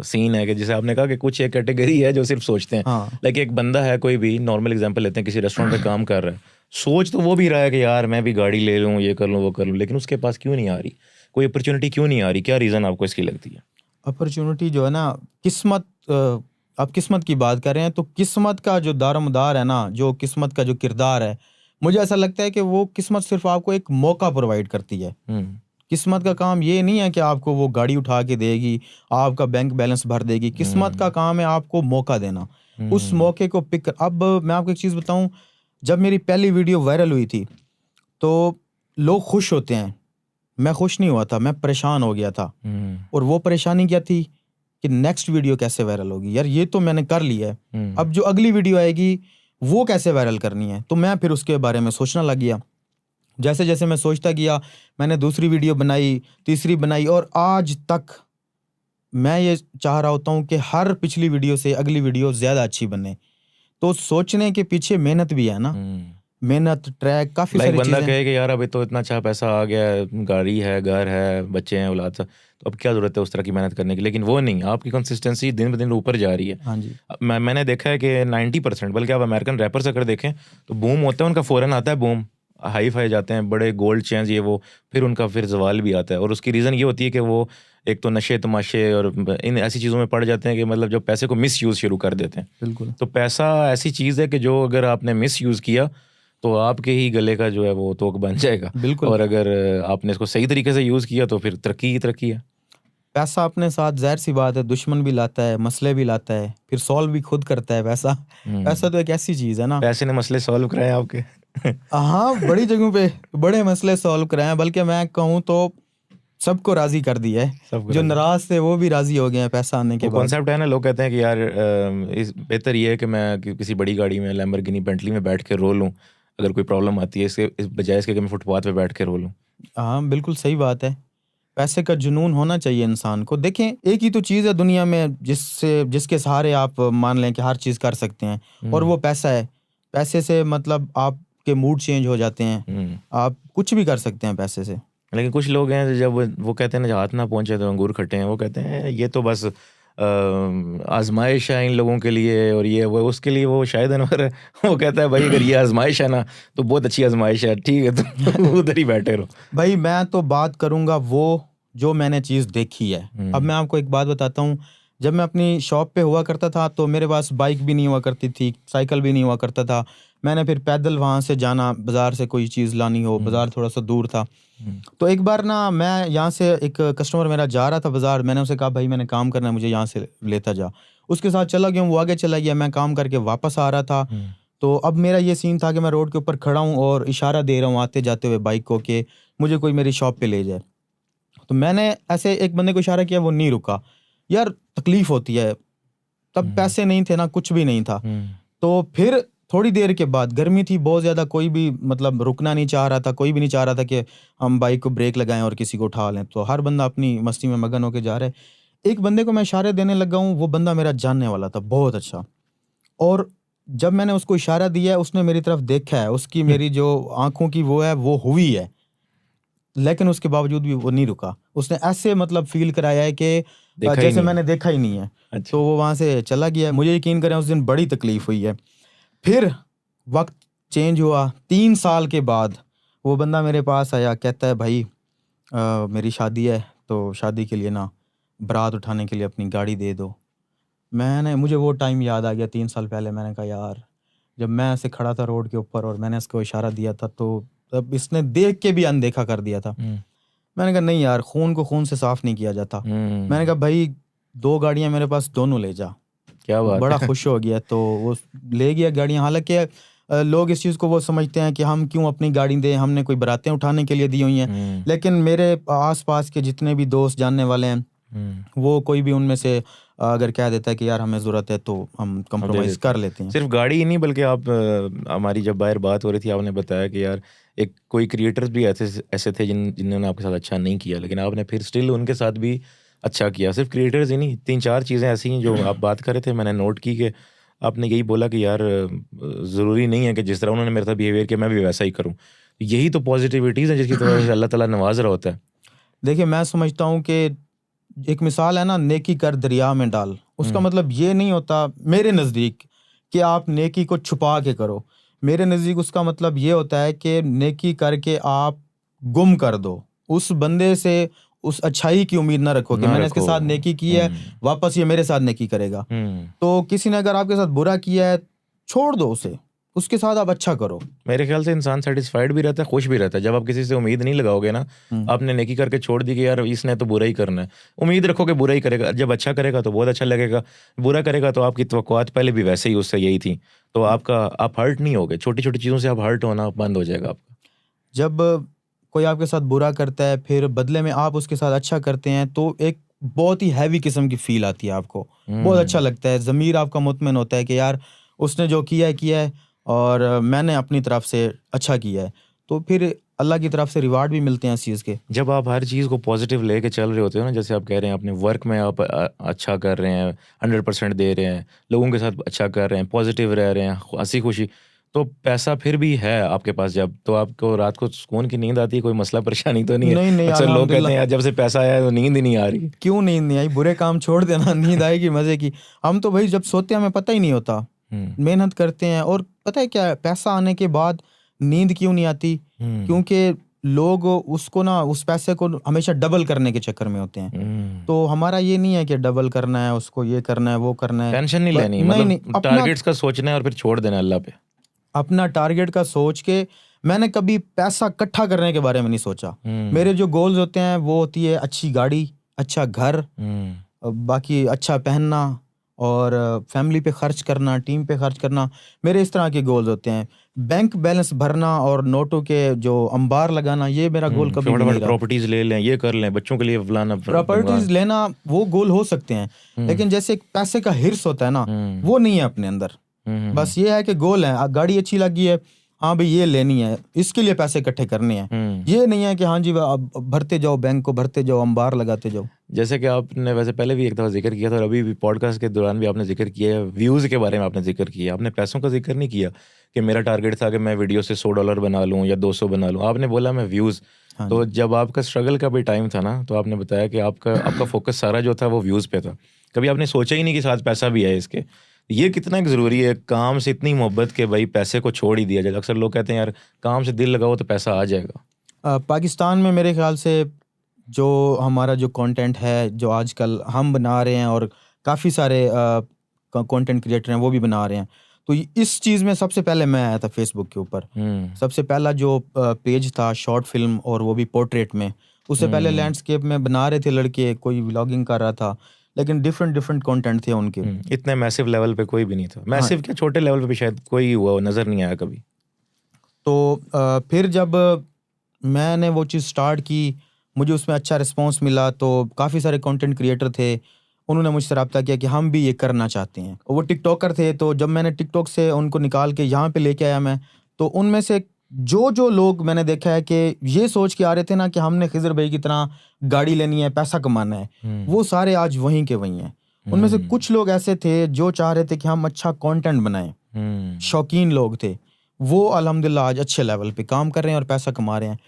सीन है कि जैसे आपने कहा कि कुछ एक कैटेगरी है जो सिर्फ सोचते हैं। लाइक एक बंदा है, कोई भी नॉर्मल एग्जांपल लेते हैं, किसी रेस्टोरेंट पे काम कर रहा है, सोच तो वो भी रहा है कि यार मैं भी गाड़ी ले लूँ, ये कर लूँ, वो कर लूँ, लेकिन उसके पास क्यों नहीं आ रही, कोई अपॉर्चुनिटी क्यों नहीं आ रही? क्या रीज़न आपको इसकी लगती है? अपॉर्चुनिटी जो है ना, किस्मत, आप किस्मत की बात कर रहे हैं, तो किस्मत का जो दारोमदार है ना, जो किस्मत का जो किरदार है, मुझे ऐसा लगता है कि वो किस्मत सिर्फ आपको एक मौका प्रोवाइड करती है। किस्मत का काम ये नहीं है कि आपको वो गाड़ी उठा के देगी, आपका बैंक बैलेंस भर देगी। किस्मत का काम है आपको मौका देना, उस मौके को पिक। अब मैं आपको एक चीज़ बताऊं, जब मेरी पहली वीडियो वायरल हुई थी तो लोग खुश होते हैं, मैं खुश नहीं हुआ था, मैं परेशान हो गया था। और वो परेशानी क्या थी कि नेक्स्ट वीडियो कैसे वायरल होगी, यार ये तो मैंने कर लिया है, अब जो अगली वीडियो आएगी वो कैसे वायरल करनी है। तो मैं फिर उसके बारे में सोचना लग गया। जैसे जैसे मैं सोचता गया, मैंने दूसरी वीडियो बनाई, तीसरी बनाई, और आज तक मैं ये चाह रहा होता हूँ कि हर पिछली वीडियो से अगली वीडियो ज़्यादा अच्छी बने। तो सोचने के पीछे मेहनत भी है ना, मेहनत, ट्रैक, काफ़ी सारी बंदा चीज़ें। कहे कि यार अभी तो इतना अच्छा पैसा आ गया है, गाड़ी है, घर है, बच्चे हैं, औलाद, तो अब क्या ज़रूरत है उस तरह की मेहनत करने की? लेकिन वो नहीं, आपकी कंसिस्टेंसी दिन ब दिन ऊपर जा रही है। हाँ जी। मैंने देखा है कि 90%, बल्कि आप अमेरिकन रैपर्स अगर देखें तो बूम होता है उनका, फ़ौरन आता है बूम, हाई फाई जाते हैं, बड़े गोल्ड चेन्स, ये वो, फिर उनका फिर जवाल भी आता है। और उसकी रीज़न ये होती है कि वो एक तो नशे तमाशे और इन ऐसी चीज़ों में पड़ जाते हैं कि मतलब जब पैसे को मिस यूज़ शुरू कर देते हैं। बिल्कुल। तो पैसा ऐसी चीज़ है कि जो अगर आपने मिस यूज़ किया तो आपके ही गले का जो है वो तोक बन जाएगा। बिल्कुल। और अगर आपने इसको सही तरीके से यूज़ किया तो फिर तरक्की ही तरक्की है। पैसा अपने साथ जाहिर सी बात है दुश्मन भी लाता है, मसले भी लाता है, फिर सॉल्व भी खुद करता है। पैसा तो एक ऐसी चीज़ है ना। पैसे ने मसले सॉल्व कराए आपके? हाँ, बड़ी जगहों पे बड़े मसले सॉल्व कराए हैं, बल्कि मैं कहूँ तो सबको राजी कर दिया है। जो नाराज थे वो भी राजी हो गए हैं पैसा आने के बाद। कॉन्सेप्ट है ना, लोग कहते हैं कि यार बेहतर ये है कि मैं किसी बड़ी गाड़ी में, लैम्बोर्गिनी, बेंटली में बैठ के रो लूँ अगर कोई प्रॉब्लम आती है, इसके इस बजाय इसके कि मैं फुटपाथ पे बैठ के रो लूँ। हाँ, बिल्कुल सही बात है। पैसे का जुनून होना चाहिए इंसान को। देखें, एक ही तो चीज़ है दुनिया में जिसके सहारे आप मान लें कि हर चीज़ कर सकते हैं, और वो पैसा है। पैसे से मतलब आपके मूड चेंज हो जाते हैं, आप कुछ भी कर सकते हैं पैसे से। लेकिन कुछ लोग हैं जब वो कहते हैं ना, जब हाथ ना पहुंचे तो अंगूर खट्टे हैं, वो कहते हैं ये तो बस आजमाइश है इन लोगों के लिए, और ये वो उसके लिए वो शायद अनवर वो कहता है भाई अगर ये आजमाइश है ना तो बहुत अच्छी आजमाइश है, ठीक है तो उधर ही बैठे रहो। भाई मैं तो बात करूंगा वो जो मैंने चीज़ देखी है। अब मैं आपको एक बात बताता हूँ, जब मैं अपनी शॉप पे हुआ करता था तो मेरे पास बाइक भी नहीं हुआ करती थी, साइकिल भी नहीं हुआ करता था। मैंने फिर पैदल वहाँ से जाना, बाज़ार से कोई चीज़ लानी हो, बाज़ार थोड़ा सा दूर था। तो एक बार ना मैं यहाँ से, एक कस्टमर मेरा जा रहा था बाज़ार, मैंने उसे कहा भाई मैंने काम करना है, मुझे यहाँ से लेता जा। उसके साथ चला गया, वो आगे चला गया, मैं काम करके वापस आ रहा था। तो अब मेरा ये सीन था कि मैं रोड के ऊपर खड़ा हूँ और इशारा दे रहा हूँ आते जाते हुए बाइक को कि मुझे कोई मेरी शॉप पे ले जाए। तो मैंने ऐसे एक बंदे को इशारा किया, वो नहीं रुका। यार तकलीफ होती है, तब पैसे नहीं थे ना, कुछ भी नहीं था। तो फिर थोड़ी देर के बाद, गर्मी थी बहुत ज़्यादा, कोई भी मतलब रुकना नहीं चाह रहा था, कोई भी नहीं चाह रहा था कि हम बाइक को ब्रेक लगाएं और किसी को उठा लें। तो हर बंदा अपनी मस्ती में मगन होके जा रहा है। एक बंदे को मैं इशारे देने लगा हूँ, वो बंदा मेरा जानने वाला था, बहुत अच्छा। और जब मैंने उसको इशारा दिया है, उसने मेरी तरफ देखा है, उसकी मेरी जो आंखों की वो है वो हुई है। लेकिन उसके बावजूद भी वो नहीं रुका, उसने ऐसे मतलब फील कराया है कि देखा ही जैसे नहीं। मैंने देखा ही नहीं है। अच्छा। तो वो वहाँ से चला गया। मुझे यकीन करें उस दिन बड़ी तकलीफ हुई है। फिर वक्त चेंज हुआ, 3 साल के बाद वो बंदा मेरे पास आया, कहता है भाई मेरी शादी है तो शादी के लिए ना बारात उठाने के लिए अपनी गाड़ी दे दो। मुझे वो टाइम याद आ गया 3 साल पहले। मैंने कहा यार, जब मैं ऐसे खड़ा था रोड के ऊपर और मैंने इसको इशारा दिया था तो तब इसने देख के भी अनदेखा कर दिया था। मैंने कहा नहीं यार, खून को खून से साफ नहीं किया जाता। मैंने कहा भाई 2 गाड़ियां मेरे पास, दोनों ले जा। क्या बात बड़ा है। खुश हो गया, तो वो ले गया गाड़ियां। हालांकि लोग इस चीज़ को वो समझते हैं कि हम क्यों अपनी गाड़ी दें, हमने कोई बारातें उठाने के लिए दी हुई हैं। लेकिन मेरे आसपास के जितने भी दोस्त जानने वाले हैं, वो कोई भी उनमें से अगर कह देता है कि यार हमें ज़रूरत है तो हम कंप्रोमाइज़ कर लेते हैं। सिर्फ गाड़ी ही नहीं, बल्कि आप हमारी जब बाहर बात हो रही थी, आपने बताया कि यार एक कोई क्रिएटर्स भी ऐसे थे जिन्होंने आपके साथ अच्छा नहीं किया, लेकिन आपने फिर स्टिल उनके साथ भी अच्छा किया। सिर्फ क्रिएटर्स ही नहीं, 3-4 चीज़ें ऐसी हैं जो आप बात कर रहे थे, मैंने नोट की कि आपने यही बोला कि यार ज़रूरी नहीं है कि जिस तरह उन्होंने मेरे साथ बिहेवियर किया मैं भी वैसा ही करूँ। यही तो पॉजिटिविटीज़ है जिसकी वजह से अल्लाह ताला नवाज रहा होता है। देखिए मैं समझता हूँ कि एक मिसाल है ना, नेकी कर दरिया में डाल। उसका मतलब ये नहीं होता मेरे नज़दीक कि आप नेकी को छुपा के करो। मेरे नज़दीक उसका मतलब ये होता है कि नेकी करके आप गुम कर दो, उस बंदे से उस अच्छाई की उम्मीद ना रखो कि मैंने इसके साथ नेकी की है, वापस ये मेरे साथ नेकी करेगा। तो किसी ने अगर आपके साथ बुरा किया है, छोड़ दो उसे, उसके साथ आप अच्छा करो। मेरे ख्याल से इंसान सेटिस्फाइड भी रहता है, खुश भी रहता है। जब आप किसी से उम्मीद नहीं लगाओगे ना, आपने नेकी करके छोड़ दी कि यार इसने तो बुरा ही करना है, उम्मीद रखो कि बुरा ही करेगा। जब अच्छा करेगा तो बहुत अच्छा लगेगा, बुरा करेगा तो आपकी तवक्कुआत पहले भी वैसे ही उससे यही थी, तो आप हर्ट नहीं होगे। छोटी छोटी चीज़ों से आप हर्ट होना बंद हो जाएगा आपका। जब कोई आपके साथ बुरा करता है, फिर बदले में आप उसके साथ अच्छा करते हैं, तो एक बहुत ही हैवी किस्म की फील आती है आपको। बहुत अच्छा लगता है, ज़मीर आपका मुतमिन होता है कि यार उसने जो किया है और मैंने अपनी तरफ से अच्छा किया है। तो फिर अल्लाह की तरफ से रिवार्ड भी मिलते हैं इस चीज़ के। जब आप हर चीज़ को पॉजिटिव लेके चल रहे होते हो ना, जैसे आप कह रहे हैं अपने वर्क में आप अच्छा कर रहे हैं, 100% दे रहे हैं, लोगों के साथ अच्छा कर रहे हैं, पॉजिटिव रह रहे हैं, हंसी खुशी, तो पैसा फिर भी है आपके पास जब, तो आपको रात को सुकून की नींद आती है, कोई मसला परेशानी तो नहीं है? नहीं अक्सर लोग कहते हैं अल्हम्दुलिल्लाह। यार जब से पैसा आया है तो नींद ही नहीं आ रही। क्यों नींद नहीं आई? बुरे काम छोड़ देना, नींद आएगी मज़े की। हम तो भाई जब सोते हैं हमें पता ही नहीं होता, मेहनत करते हैं। और पता है क्या है, पैसा आने के बाद नींद क्यों नहीं आती? क्योंकि लोग उसको ना, उस पैसे को हमेशा डबल करने के चक्कर में होते हैं। तो हमारा ये नहीं है कि डबल करना है, उसको ये करना है, वो करना है। टेंशन नहीं लेनी, नहीं, मतलब टारगेट्स का सोचना है और फिर छोड़ देना अल्लाह पे। अपना टारगेट का सोच के मैंने कभी पैसा इकट्ठा करने के बारे में नहीं सोचा। मेरे जो गोल्स होते हैं वो होती है अच्छी गाड़ी, अच्छा घर, बाकी अच्छा पहनना और फैमिली पे खर्च करना, टीम पे खर्च करना। मेरे इस तरह के गोल्स होते हैं। बैंक बैलेंस भरना और नोटों के जो अंबार लगाना, ये मेरा गोल कभी भी नहीं रहा। प्रॉपर्टीज ले लें, ये कर लें, बच्चों के लिए फलाना प्रॉपर्टीज लेना वो गोल हो सकते हैं, लेकिन जैसे एक पैसे का हिर्स होता है ना, वो नहीं है अपने अंदर। बस ये है कि गोल है, गाड़ी अच्छी लगी है, हाँ भाई ये लेनी है, इसके लिए पैसे इकट्ठे करने हैं। ये नहीं है कि हाँ जी भरते जाओ, बैंक को भरते जाओ, अंबार लगाते जाओ। जैसे कि आपने वैसे पहले भी एक दफ़ा जिक्र किया था और अभी भी पॉडकास्ट के दौरान भी आपने जिक्र किया है, व्यूज़ के बारे में आपने जिक्र किया, आपने पैसों का जिक्र नहीं किया कि मेरा टारगेट था कि मैं वीडियो से $100 बना लूँ या 200 बना लूँ, आपने बोला मैं व्यूज़। तो जब आपका स्ट्रगल का भी टाइम था ना, तो आपने बताया कि आपका फोकस सारा जो था वो व्यूज़ पे था। कभी आपने सोचा ही नहीं कि साथ पैसा भी है इसके। ये कितना ज़रूरी है काम से इतनी मोहब्बत के भाई पैसे को छोड़ ही दिया जाए। अक्सर लोग कहते हैं यार काम से दिल लगाओ तो पैसा आ जाएगा। पाकिस्तान में मेरे ख्याल से जो हमारा जो कंटेंट है, जो आजकल हम बना रहे हैं और काफ़ी सारे कंटेंट क्रिएटर हैं वो भी बना रहे हैं, तो इस चीज़ में सबसे पहले मैं आया था फेसबुक के ऊपर। सबसे पहला जो पेज था शॉर्ट फिल्म, और वो भी पोर्ट्रेट में। उससे पहले लैंडस्केप में बना रहे थे लड़के, कोई व्लॉगिंग कर रहा था, लेकिन डिफरेंट कंटेंट थे उनके। इतने मैसिव लेवल पे कोई भी नहीं था। मैसिव क्या, छोटे लेवल पे भी शायद कोई हुआ नज़र नहीं आया कभी। तो फिर जब मैंने वो चीज़ स्टार्ट की, मुझे उसमें अच्छा रिस्पांस मिला, तो काफ़ी सारे कंटेंट क्रिएटर थे, उन्होंने मुझसे रब्ता किया कि हम भी ये करना चाहते हैं। वो टिकटॉकर थे, तो जब मैंने टिकटॉक से उनको निकाल के यहाँ पे लेके आया मैं, तो उनमें से जो लोग मैंने देखा है कि ये सोच के आ रहे थे ना कि हमने खिज़र भाई की तरह गाड़ी लेनी है, पैसा कमाना है, वो सारे आज वहीं के वहीं हैं। उनमें से कुछ लोग ऐसे थे जो चाह रहे थे कि हम अच्छा कंटेंट बनाएं, शौकीन लोग थे, वो अल्हम्दुलिल्लाह आज अच्छे लेवल पे काम कर रहे हैं और पैसा कमा रहे हैं।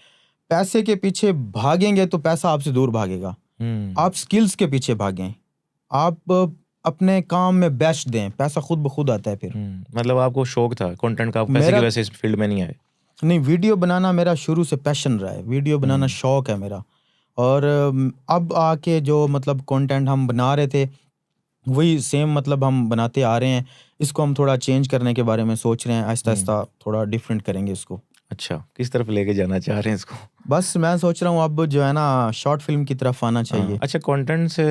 पैसे के पीछे भागेंगे तो पैसा आपसे दूर भागेगा। आप स्किल्स के पीछे भागें, आप अपने काम में बेस्ट दें, पैसा खुद ब खुद आता है फिर। मतलब आपको शौक था कंटेंट का, आप पैसे की मेरा वजह से इस फील्ड में नहीं आए? नहीं, वीडियो बनाना मेरा शुरू से पैशन रहा है, वीडियो बनाना शौक है मेरा। और अब आके जो मतलब कंटेंट हम बना रहे थे वही सेम मतलब हम बनाते आ रहे हैं। इसको हम थोड़ा चेंज करने के बारे में सोच रहे हैं, आहिस्ता आहिस्ता थोड़ा डिफरेंट करेंगे इसको। अच्छा, किस तरफ लेके जाना चाह रहे हैं इसको? बस मैं सोच रहा हूँ अब जो है ना शॉर्ट फिल्म की तरफ आना चाहिए। अच्छा, कंटेंट से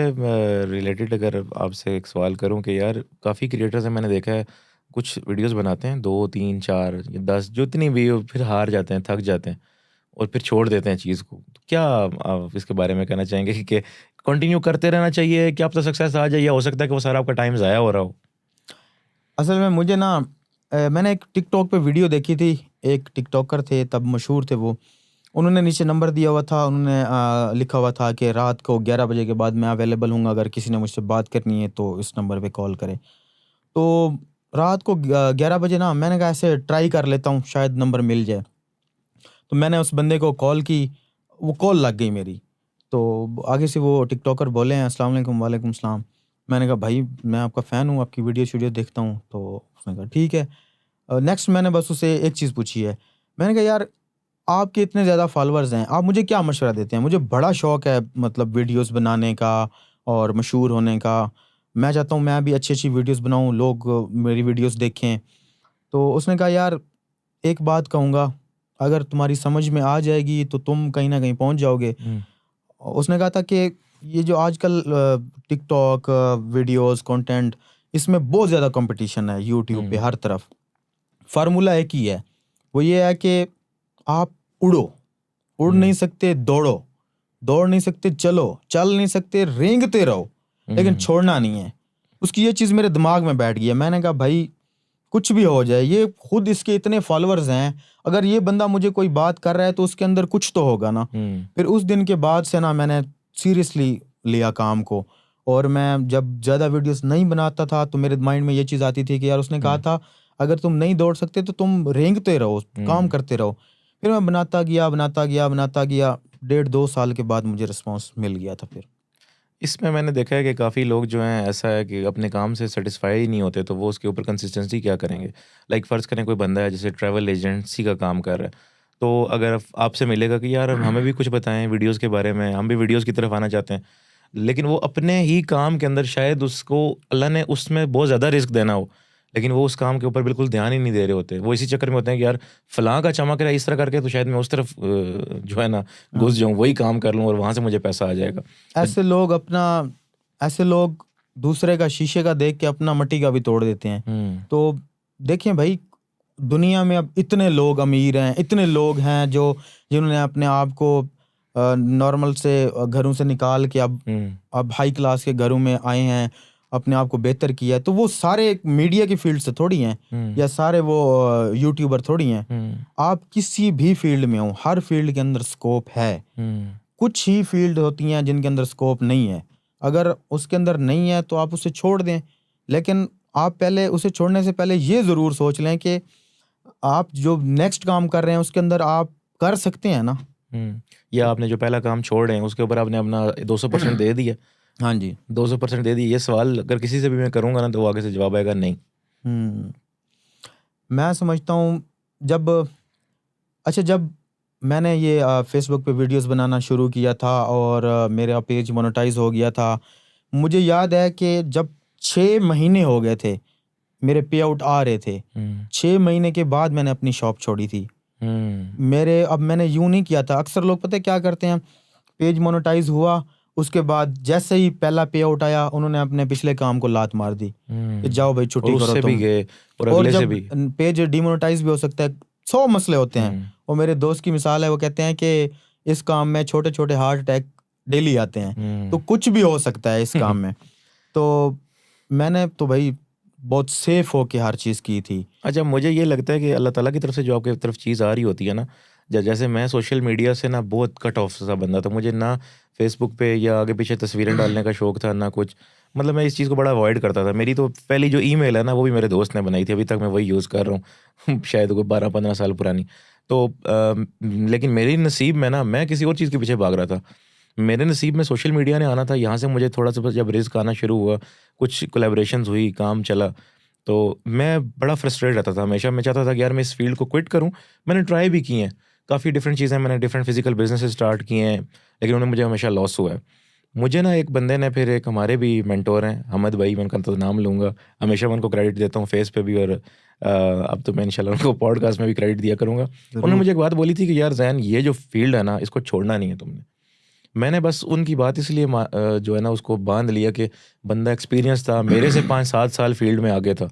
रिलेटेड अगर आपसे एक सवाल करूं कि यार काफ़ी क्रिएटर्स हैं, मैंने देखा है कुछ वीडियोस बनाते हैं 2 3 4 या 10 जितनी भी हो, फिर हार जाते हैं, थक जाते हैं और फिर छोड़ देते हैं चीज़ को। तो क्या आप इसके बारे में कहना चाहेंगे कि कंटिन्यू करते रहना चाहिए, क्या आपका सक्सेस आ जाए, या हो सकता है कि वो सारा आपका टाइम ज़ाया हो रहा हो? असल में मुझे ना मैंने एक टिकटॉक पे वीडियो देखी थी, एक टिकटॉकर थे तब मशहूर थे वो। उन्होंने नीचे नंबर दिया हुआ था, उन्होंने लिखा हुआ था कि रात को 11 बजे के बाद मैं अवेलेबल हूँ, अगर किसी ने मुझसे बात करनी है तो इस नंबर पे कॉल करें। तो रात को 11 बजे ना मैंने कहा ऐसे ट्राई कर लेता हूँ, शायद नंबर मिल जाए। तो मैंने उस बंदे को कॉल की, वो कॉल लग गई मेरी। तो आगे से वो टिकटॉकर बोले हैं अस्सलाम वालेकुम। वालेकुम सलाम। मैंने कहा भाई मैं आपका फ़ैन हूँ, आपकी वीडियो देखता हूँ। तो उसने कहा ठीक है। नेक्स्ट मैंने बस उसे एक चीज़ पूछी है, मैंने कहा यार आपके इतने ज़्यादा फॉलोअर्स हैं, आप मुझे क्या मशवरा देते हैं? मुझे बड़ा शौक है मतलब वीडियोस बनाने का और मशहूर होने का। मैं चाहता हूँ मैं भी अच्छी वीडियोस बनाऊँ, लोग मेरी वीडियोस देखें। तो उसने कहा यार एक बात कहूँगा, अगर तुम्हारी समझ में आ जाएगी तो तुम कहीं ना कहीं पहुँच जाओगे। उसने कहा था कि ये जो आजकल टिकटॉक वीडियोस कंटेंट, इसमें बहुत ज़्यादा कंपटीशन है यूट्यूब पे हर तरफ। फार्मूला एक ही है, वो ये है कि आप उड़ नहीं सकते दौड़ो, दौड़ नहीं सकते चल नहीं सकते रेंगते रहो, लेकिन छोड़ना नहीं है। उसकी ये चीज़ मेरे दिमाग में बैठ गई है। मैंने कहा भाई कुछ भी हो जाए, ये खुद इसके इतने फॉलोअर्स हैं, अगर ये बंदा मुझे कोई बात कर रहा है तो उसके अंदर कुछ तो होगा ना। फिर उस दिन के बाद से ना मैंने सीरियसली लिया काम को, और मैं जब ज़्यादा वीडियोस नहीं बनाता था तो मेरे माइंड में ये चीज़ आती थी कि यार उसने कहा था अगर तुम नहीं दौड़ सकते तो तुम रेंगते रहो, काम करते रहो। फिर मैं बनाता गया 1.5-2 साल के बाद मुझे रिस्पॉन्स मिल गया था। फिर इसमें मैंने देखा है कि काफ़ी लोग जो हैं, ऐसा है कि अपने काम से सेटिस्फाई ही नहीं होते, तो वो उसके ऊपर कंसिस्टेंसी क्या करेंगे? लाइक फ़र्ज़ करें कोई बंदा है जैसे ट्रैवल एजेंसी का काम कर रहा है, तो अगर आपसे मिलेगा कि यार हमें भी कुछ बताएं वीडियोस के बारे में, हम भी वीडियोस की तरफ आना चाहते हैं, लेकिन वो अपने ही काम के अंदर शायद उसको अल्लाह ने उसमें बहुत ज़्यादा रिस्क देना हो, लेकिन वो उस काम के ऊपर बिल्कुल ध्यान ही नहीं दे रहे होते। वो इसी चक्कर में होते हैं कि यार फलां का चमक रहा है इस तरह करके, तो शायद मैं उस तरफ जो है ना घुस जाऊँ, वही काम कर लूँ और वहाँ से मुझे पैसा आ जाएगा। ऐसे लोग दूसरे का शीशे का देख के अपना मट्टी का भी तोड़ देते हैं। तो देखिए भाई, दुनिया में अब इतने लोग अमीर हैं, इतने लोग हैं जो जिन्होंने अपने आप को नॉर्मल से घरों से निकाल के अब हाई क्लास के घरों में आए हैं, अपने आप को बेहतर किया है। तो वो सारे मीडिया की फील्ड से थोड़ी हैं, या सारे वो यूट्यूबर थोड़ी हैं। आप किसी भी फील्ड में हो, हर फील्ड के अंदर स्कोप है। कुछ ही फील्ड होती हैं जिनके अंदर स्कोप नहीं है। अगर उसके अंदर नहीं है तो आप उसे छोड़ दें, लेकिन आप पहले उसे छोड़ने से पहले ये ज़रूर सोच लें कि आप जो नेक्स्ट काम कर रहे हैं उसके अंदर आप कर सकते हैं ना। या आपने जो पहला काम छोड़ रहे हैं उसके ऊपर आपने अपना 200% दे दिया। हाँ जी, 200% दे दिया। ये सवाल अगर किसी से भी मैं करूंगा ना, तो वो आगे से जवाब आएगा नहीं। मैं समझता हूँ जब मैंने ये फेसबुक पे वीडियोस बनाना शुरू किया था और मेरा पेज मोनेटाइज हो गया था, मुझे याद है कि जब 6 महीने हो गए थे, मेरे पे आउट आ रहे थे, 6 महीने के बाद मैंने अपनी शॉप छोड़ी थी। अब मैंने यूं नहीं किया था। अक्सर लोग पता है क्या करते हैं, पेज मोनेटाइज हुआ, उसके बाद जैसे ही पहला पे आउट आया उन्होंने अपने पिछले काम को लात मार दी कि जाओ भाई छुट्टी करो तुम। भी गए और और अगले से जब भी पेज डिमोनेटाइज भी हो सकता है, 100 मसले होते हैं। और मेरे दोस्त की मिसाल है, वो कहते हैं कि इस काम में छोटे छोटे हार्ट अटैक डेली आते हैं, तो कुछ भी हो सकता है इस काम में। तो मैंने तो भाई बहुत सेफ होके हर चीज़ की थी। अच्छा, मुझे ये लगता है कि अल्लाह ताला की तरफ से जो आपकी तरफ चीज़ आ रही होती है ना, जैसे मैं सोशल मीडिया से ना बहुत कट ऑफ सा बंदा था। मुझे ना फेसबुक पे या आगे पीछे तस्वीरें डालने का शौक था, ना कुछ। मतलब मैं इस चीज़ को बड़ा अवॉइड करता था। मेरी तो पहली जो ईमेल है ना वो भी मेरे दोस्त ने बनाई थी, अभी तक मैं वही यूज़ कर रहा हूँ शायद कोई 12-15 साल पुरानी। तो लेकिन मेरी नसीब में ना मैं किसी और चीज़ के पीछे भाग रहा था। मेरे नसीब में सोशल मीडिया ने आना था, यहाँ से मुझे थोड़ा सा बस जब रिस्क आना शुरू हुआ, कुछ कोलैबोरेशंस हुई, काम चला, तो मैं बड़ा फ्रस्ट्रेट रहता था हमेशा। मैं चाहता था कि यार मैं इस फील्ड को क्विट करूँ। मैंने ट्राई भी की हैं काफ़ी डिफरेंट चीज़ें, मैंने डिफरेंट फिजिकल बिजनेसेस स्टार्ट किए हैं, लेकिन उन्हें मुझे हमेशा लॉस हुआ है। मुझे ना एक बंदे ने, फिर एक हमारे भी मेंटोर हैं हमद भाई, मैं उनका तो नाम लूँगा, हमेशा मैं उनको क्रेडिट देता हूँ फेस पे भी, और अब तो मैं इंशाल्लाह उनको पॉडकास्ट में भी क्रेडिट दिया करूँगा। उन्होंने मुझे एक बात बोली थी कि यार जैन, ये जो फील्ड है ना इसको छोड़ना नहीं है तुमने। मैंने बस उनकी बात इसलिए जो है ना उसको बांध लिया कि बंदा एक्सपीरियंस था, मेरे से 5-7 साल फील्ड में आगे था,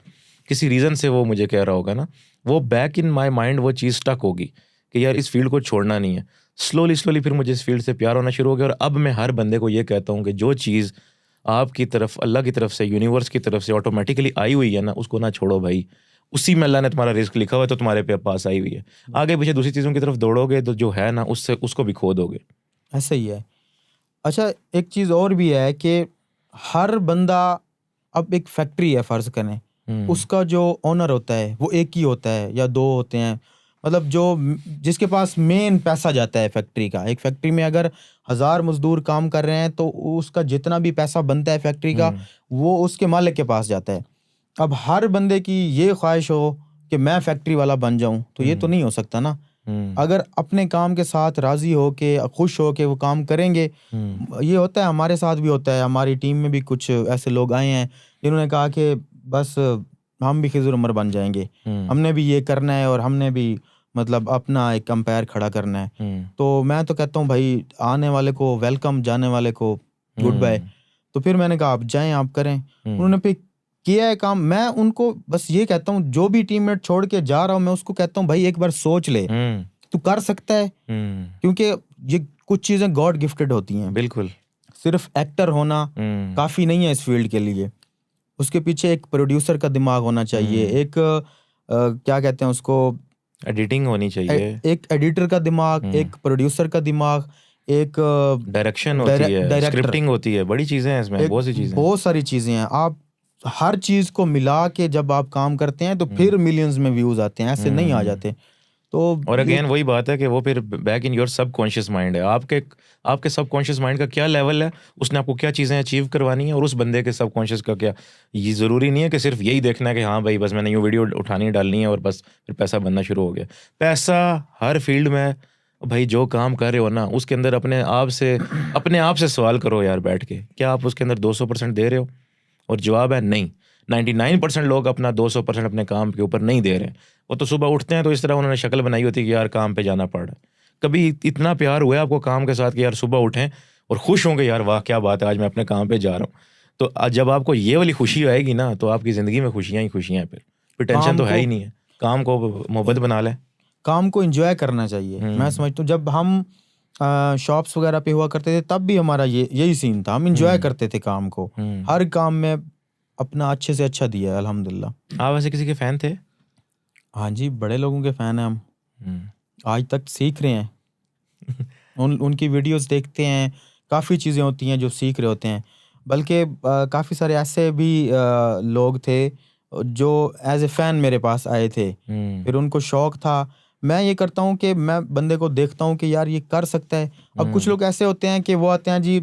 किसी रीज़न से वो मुझे कह रहा होगा ना, वो बैक इन माय माइंड वो चीज़ स्टक होगी कि यार इस फील्ड को छोड़ना नहीं है। स्लोली फिर मुझे इस फील्ड से प्यार होना शुरू हो गया, और अब मैं हर बंदे को ये कहता हूँ कि जो चीज़ आपकी तरफ, अल्लाह की तरफ से, यूनिवर्स की तरफ से ऑटोमेटिकली आई हुई है ना, उसको ना छोड़ो भाई। उसी में अल्लाह ने तुम्हारा रिस्क लिखा हुआ है, तो तुम्हारे पास आई हुई है। आगे पीछे दूसरी चीज़ों की तरफ दौड़ोगे तो जो है ना उससे उसको भी खो दोगे। ऐसा ही है। अच्छा, एक चीज़ और भी है कि हर बंदा, अब एक फैक्ट्री है फ़र्ज़ करें, उसका जो ओनर होता है वो एक ही होता है या 2 होते हैं। मतलब जो जिसके पास मेन पैसा जाता है फैक्ट्री का, एक फैक्ट्री में अगर 1000 मज़दूर काम कर रहे हैं तो उसका जितना भी पैसा बनता है फैक्ट्री का, वो उसके मालिक के पास जाता है। अब हर बंदे की ये ख्वाहिश हो कि मैं फैक्ट्री वाला बन जाऊँ, तो ये तो नहीं हो सकता ना। अगर अपने काम के साथ राज़ी हो के, खुश हो के वो काम करेंगे, ये होता है, हमारे साथ भी होता है। हमारी टीम में भी कुछ ऐसे लोग आए हैं जिन्होंने कहा कि बस हम भी खिज़र उमर बन जाएंगे, हमने भी ये करना है और हमने भी मतलब अपना एक कंपेयर खड़ा करना है। तो मैं तो कहता हूँ भाई, आने वाले को वेलकम, जाने वाले को गुड बाय। तो फिर मैंने कहा आप जाएं, आप करें। उन्होंने फिर किया है काम। मैं उनको बस ये कहता हूँ, जो भी टीममेट छोड़ के जा रहा हूँ मैं उसको कहता हूँ भाई एक बार सोच ले, तू कर सकता है, क्योंकि ये कुछ चीजें गॉड गिफ्टेड होती हैं। बिल्कुल। सिर्फ एक्टर होना काफी नहीं है इस फील्ड के लिए, उसके पीछे एक प्रोड्यूसर का दिमाग होना चाहिए, एक क्या कहते हैं उसको, एडिटिंग होनी चाहिए, एक एडिटर का दिमाग, एक प्रोड्यूसर का दिमाग, एक डायरेक्शन होती है, स्क्रिप्टिंग होती है, बड़ी चीजें हैं इसमें, बहुत सारी चीजें हैं। आप हर चीज को मिला के जब आप काम करते हैं तो फिर मिलियंस में व्यूज आते हैं, ऐसे नहीं आ जाते। तो और अगेन वही बात है कि वो फिर back in your subconscious mind है, आपके सबकॉन्शियस माइंड का क्या लेवल है, उसने आपको क्या चीज़ें अचीव करवानी है, और उस बंदे के सबकॉन्शियस का क्या। ये ज़रूरी नहीं है कि सिर्फ यही देखना है कि हाँ भाई बस मैंने यूँ वीडियो उठानी डालनी है और बस फिर पैसा बनना शुरू हो गया। पैसा हर फील्ड में भाई, जो काम कर रहे हो ना उसके अंदर अपने आप से सवाल करो यार बैठ के, क्या आप उसके अंदर 200% दे रहे हो? और जवाब है नहीं। 99% लोग अपना 200% अपने काम के ऊपर नहीं दे रहे हैं। वो तो सुबह उठते हैं तो इस तरह उन्होंने शक्ल बनाई होती है कि यार काम पे जाना पड़ रहा है। कभी इतना प्यार हुआ है आपको काम के साथ कि यार सुबह उठें और खुश होंगे, यार वाह क्या बात है, आज मैं अपने काम पे जा रहा हूँ। तो जब आपको ये वाली खुशी आएगी ना तो आपकी ज़िंदगी में खुशियाँ ही खुशियाँ हैं, फिर टेंशन तो है ही नहीं है। काम को मोहब्बत बना लें, काम को एंजॉय करना चाहिए। मैं समझता हूँ जब हम शॉप्स वगैरह पे हुआ करते थे तब भी हमारा यही सीन था, हम एंजॉय करते थे काम को। हर काम में अपना अच्छे से अच्छा दिया है अल्हम्दुलिल्लाह। आप वैसे किसी के फ़ैन थे? हाँ जी, बड़े लोगों के फ़ैन हैं हम, आज तक सीख रहे हैं। उनकी वीडियोस देखते हैं, काफ़ी चीज़ें होती हैं जो सीख रहे होते हैं। बल्कि काफ़ी सारे ऐसे भी लोग थे जो एज ए फ़ैन मेरे पास आए थे, फिर उनको शौक़ था। मैं ये करता हूँ कि मैं बंदे को देखता हूँ कि यार ये कर सकता है। अब कुछ लोग ऐसे होते हैं कि वो आते हैं जी,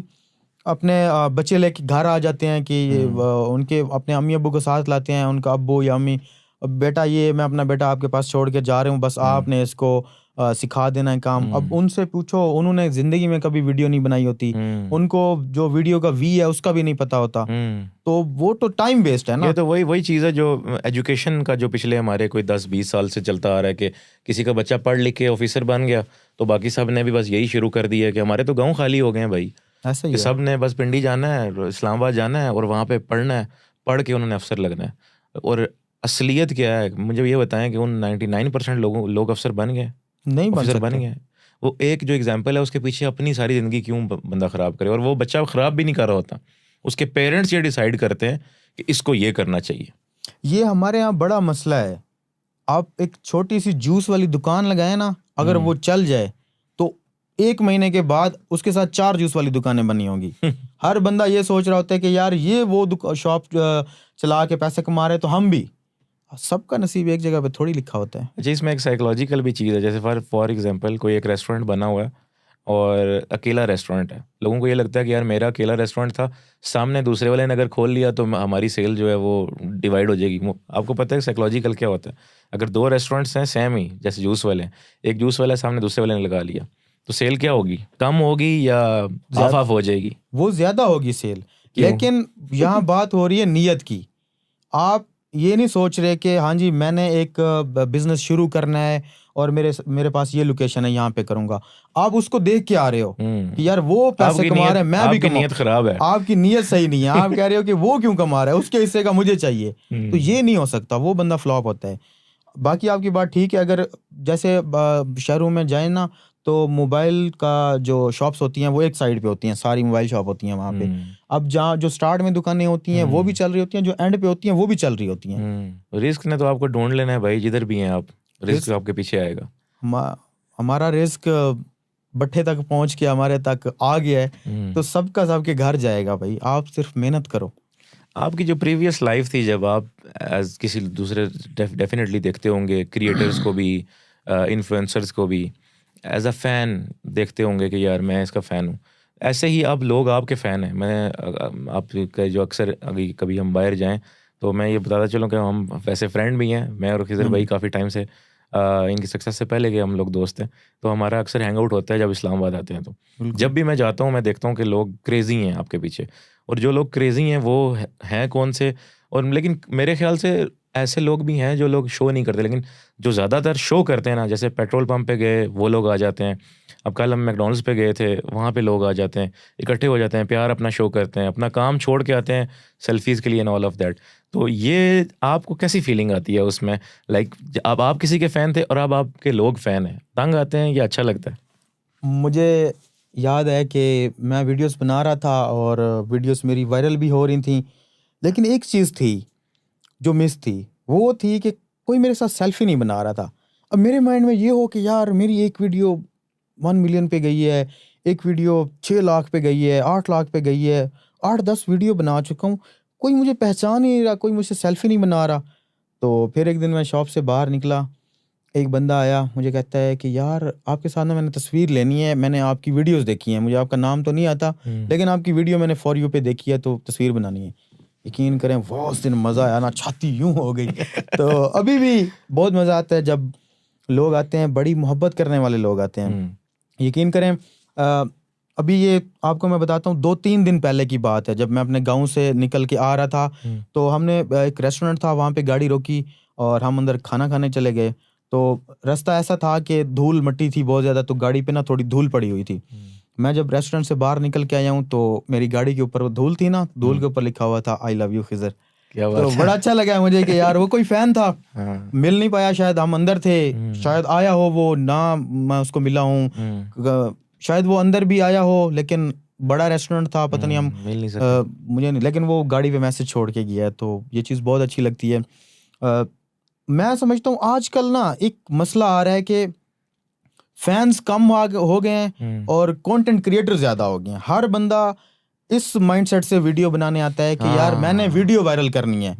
अपने बच्चे लेके घर आ जाते हैं कि उनके अपने अम्मी अब्बू को साथ लाते हैं, उनका अब्बू या अम्मी, बेटा ये मैं अपना बेटा आपके पास छोड़ के जा रहा हूँ, बस आपने इसको सिखा देना है काम। अब उनसे पूछो, उन्होंने जिंदगी में कभी वीडियो नहीं बनाई होती, उनको जो वीडियो का वी है उसका भी नहीं पता होता, तो वो तो टाइम वेस्ट है ना। ये तो वही चीज़ है जो एजुकेशन का जो पिछले हमारे कोई 10-20 साल से चलता आ रहा है कि किसी का बच्चा पढ़ लिख के ऑफिसर बन गया तो बाकी सब ने भी बस यही शुरू कर दिया कि हमारे तो गाँव खाली हो गए हैं भाई, ऐसा ही है। सब ने बस पिंडी जाना है, इस्लामाबाद जाना है और वहाँ पे पढ़ना है, पढ़ के उन्होंने अफसर लगना है। और असलियत क्या है, मुझे ये बताएं कि उन 99% लोग अफसर बन गए? नहीं बन सकते। बन गए। वो एक जो एग्जाम्पल है उसके पीछे अपनी सारी ज़िंदगी क्यों बंदा ख़राब करे, और वो बच्चा ख़राब भी नहीं कर रहा होता, उसके पेरेंट्स ये डिसाइड करते हैं कि इसको ये करना चाहिए। ये हमारे यहाँ बड़ा मसला है। आप एक छोटी सी जूस वाली दुकान लगाए ना, अगर वो चल जाए तो 1 महीने के बाद उसके साथ 4 जूस वाली दुकानें बनी होंगी। हर बंदा ये सोच रहा होता है कि यार ये वो शॉप चला के पैसे कमा रहे तो हम भी। सबका नसीब एक जगह पे थोड़ी लिखा होता है। अच्छा, इसमें एक साइकोलॉजिकल भी चीज़ है। जैसे फॉर एग्जांपल कोई एक रेस्टोरेंट बना हुआ है और अकेला रेस्टोरेंट है, लोगों को ये लगता है कि यार मेरा अकेला रेस्टोरेंट था, सामने दूसरे वाले ने अगर खोल लिया तो हमारी सेल जो है वो डिवाइड हो जाएगी। आपको पता है साइकोलॉजिकल क्या होता है? अगर 2 रेस्टोरेंट्स हैं सेम ही, जैसे जूस वाले हैं, एक जूस वाला सामने दूसरे वाले ने लगा लिया, तो सेल क्या होगी? कम होगी या हाफ हाफ हो जाएगी? वो ज्यादा होगी सेल। क्यों? लेकिन यहाँ बात हो रही है नीयत की। आप ये नहीं सोच रहे कि हाँ जी मैंने एक बिजनेस शुरू करना है और मेरे पास ये लोकेशन है, यहाँ पे करूंगा। आप उसको देख के आ रहे हो कि यार वो पैसे आपकी कमा रहे हैं, मैं भी आपकी कमाऊं। नीयत खराब है। आपकी नीयत सही नहीं है। आप कह रहे हो कि वो क्यों कमा रहा है, उसके हिस्से का मुझे चाहिए। तो ये नहीं हो सकता, वो बंदा फ्लॉप होता है। बाकी आपकी बात ठीक है। अगर जैसे शहरों में जाए ना, तो मोबाइल का जो शॉप्स होती हैं वो एक साइड पे होती हैं, सारी मोबाइल शॉप होती हैं वहाँ पे। अब जहाँ जो स्टार्ट में दुकानें होती हैं वो भी चल रही होती हैं, जो एंड पे होती हैं वो भी चल रही होती हैं। रिस्क ने तो आपको ढूंढ लेना है भाई, जिधर भी हैं आप, रिस्क रिस्क आपके पीछे आएगा। हमारा रिस्क भट्ठे तक पहुंच के हमारे तक आ गया है, तो सबका सबके घर जाएगा भाई। आप सिर्फ मेहनत करो। आपकी जो प्रीवियस लाइफ थी, जब आप एज किसी दूसरे डेफिनेटली देखते होंगे क्रिएटर्स को भी, इन्फ्लुएंसर्स को भी एज अ फैन देखते होंगे कि यार मैं इसका फ़ैन हूँ, ऐसे ही अब लोग आपके फ़ैन हैं। मैं आपके जो अक्सर अभी कभी हम बाहर जाएं तो मैं ये बताता चलूँ कि हम वैसे फ्रेंड भी हैं। मैं और खिज़र भाई काफ़ी टाइम से इनकी सक्सेस से पहले के हम लोग दोस्त हैं, तो हमारा अक्सर हैंग आउट होता है जब इस्लामाबाद आते हैं। तो जब भी मैं जाता हूँ मैं देखता हूँ कि लोग क्रेज़ी हैं आपके पीछे, और जो लोग क्रेज़ी हैं वो हैं कौन से? और लेकिन मेरे ख्याल से ऐसे लोग भी हैं जो लोग शो नहीं करते, लेकिन जो ज़्यादातर शो करते हैं ना, जैसे पेट्रोल पंप पे गए वो लोग आ जाते हैं। अब कल हम मैकडॉनल्ड्स पे गए थे, वहाँ पे लोग आ जाते हैं, इकट्ठे हो जाते हैं, प्यार अपना शो करते हैं, अपना काम छोड़ के आते हैं सेल्फीज़ के लिए एंड ऑल ऑफ दैट। तो ये आपको कैसी फीलिंग आती है उसमें? लाइक अब आप किसी के फ़ैन थे और अब आपके लोग फ़ैन हैं, तंग आते हैं या अच्छा लगता है? मुझे याद है कि मैं वीडियोस बना रहा था और वीडियोस मेरी वायरल भी हो रही थी, लेकिन एक चीज़ थी जो मिस थी, वो थी कि कोई मेरे साथ सेल्फी नहीं बना रहा था। अब मेरे माइंड में ये हो कि यार मेरी एक वीडियो 1 मिलियन पे गई है, एक वीडियो 6 लाख पे गई है, 8 लाख पे गई है, 8-10 वीडियो बना चुका हूँ, कोई मुझे पहचान ही नहीं रहा, कोई मुझसे सेल्फी नहीं बना रहा। तो फिर एक दिन मैं शॉप से बाहर निकला, एक बंदा आया, मुझे कहता है कि यार आपके साथ ना मैंने तस्वीर लेनी है, मैंने आपकी वीडियोस देखी हैं, मुझे आपका नाम तो नहीं आता, लेकिन आपकी वीडियो मैंने फॉर यू पे देखी है, तो तस्वीर बनानी है। यकीन करें वो उस दिन मज़ा आया ना, छाती यूं हो गई। तो अभी भी बहुत मज़ा आता है जब लोग आते हैं, बड़ी मोहब्बत करने वाले लोग आते हैं। यकीन करें अभी ये आपको मैं बताता हूँ, 2-3 दिन पहले की बात है, जब मैं अपने गांव से निकल के आ रहा था, तो हमने एक रेस्टोरेंट था वहाँ पे गाड़ी रोकी और हम अंदर खाना खाने चले गए। तो रास्ता ऐसा था कि धूल मट्टी थी बहुत ज़्यादा, तो गाड़ी पे ना थोड़ी धूल पड़ी हुई थी। मैं जब रेस्टोरेंट से बाहर निकल के आया हूँ तो मेरी गाड़ी के ऊपर वो धूल थी ना, धूल के ऊपर लिखा हुआ था आई लव यू खिज़र। क्या बात तो है। बड़ा अच्छा लगा मुझे कि यार वो कोई फैन था, हाँ। मिल नहीं पाया, शायद हम अंदर थे, शायद आया हो वो ना, मैं उसको मिला हूँ, शायद वो अंदर भी आया हो, लेकिन बड़ा रेस्टोरेंट था, पता नहीं हम मिल नहीं सके। मुझे नहीं, लेकिन वो गाड़ी पे मैसेज छोड़ के गया है, तो ये चीज़ बहुत अच्छी लगती है। मैं समझता हूँ आजकल ना एक मसला आ रहा है कि फैंस कम हो गए हैं और कंटेंट क्रिएटर ज्यादा हो गए हैं। हर बंदा इस माइंडसेट से वीडियो बनाने आता है कि यार मैंने वीडियो वायरल करनी है।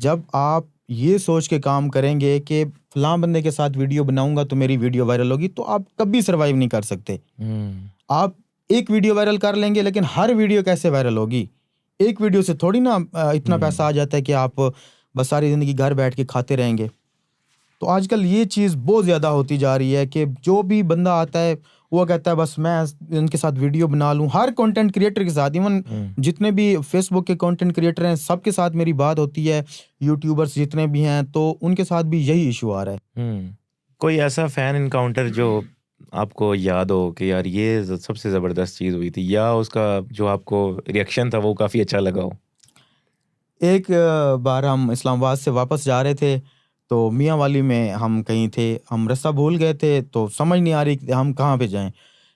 जब आप ये सोच के काम करेंगे कि फलां बंदे के साथ वीडियो बनाऊंगा तो मेरी वीडियो वायरल होगी, तो आप कभी सरवाइव नहीं कर सकते। आप एक वीडियो वायरल कर लेंगे, लेकिन हर वीडियो कैसे वायरल होगी? एक वीडियो से थोड़ी ना इतना पैसा आ जाता है कि आप बस सारी जिंदगी घर बैठ के खाते रहेंगे। तो आजकल ये चीज़ बहुत ज़्यादा होती जा रही है कि जो भी बंदा आता है वो कहता है बस मैं इनके साथ वीडियो बना लूं। हर कंटेंट क्रिएटर के साथ, इवन जितने भी फेसबुक के कंटेंट क्रिएटर हैं सबके साथ मेरी बात होती है, यूट्यूबर्स जितने भी हैं, तो उनके साथ भी यही इशू आ रहा है। कोई ऐसा फैन इनकाउंटर जो आपको याद हो कि यार ये सबसे ज़बरदस्त चीज़ हुई थी, या उसका जो आपको रिएक्शन था वो काफ़ी अच्छा लगा हो? एक बार हम इस्लामाबाद से वापस जा रहे थे, तो मियाँ वाली में हम कहीं थे, हम रास्ता भूल गए थे, तो समझ नहीं आ रही कि हम कहाँ पे जाएं।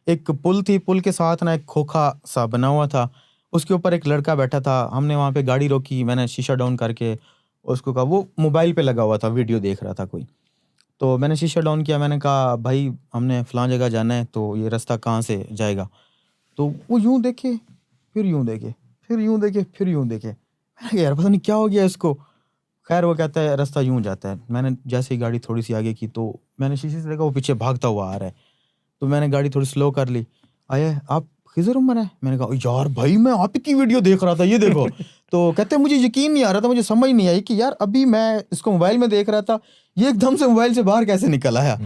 एक पुल थी, पुल के साथ ना एक खोखा सा बना हुआ था, उसके ऊपर एक लड़का बैठा था। हमने वहाँ पे गाड़ी रोकी, मैंने शीशा डाउन करके उसको कहा, वो मोबाइल पे लगा हुआ था, वीडियो देख रहा था कोई। तो मैंने शीशा डाउन किया, मैंने कहा भाई हमने फलां जगह जाना है, तो ये रास्ता कहाँ से जाएगा? तो वो यूं देखे, फिर यूं देखे, फिर यूं देखे, फिर यूं देखे। मैंने कहा यार पता नहीं क्या हो गया इसको। खैर वो कहता है रास्ता यूं जाता है। मैंने जैसे ही गाड़ी थोड़ी सी आगे की तो मैंने शीशे से देखा वो पीछे भागता हुआ आ रहा है। तो मैंने गाड़ी थोड़ी स्लो कर ली। आया आप खिजर उमर है? मैंने कहा यार भाई मैं आपकी वीडियो देख रहा था, ये देखो। तो कहते हैं मुझे यकीन नहीं आ रहा था, मुझे समझ नहीं आई कि यार अभी मैं इसको मोबाइल में देख रहा था, ये एकदम से मोबाइल से बाहर कैसे निकल आया।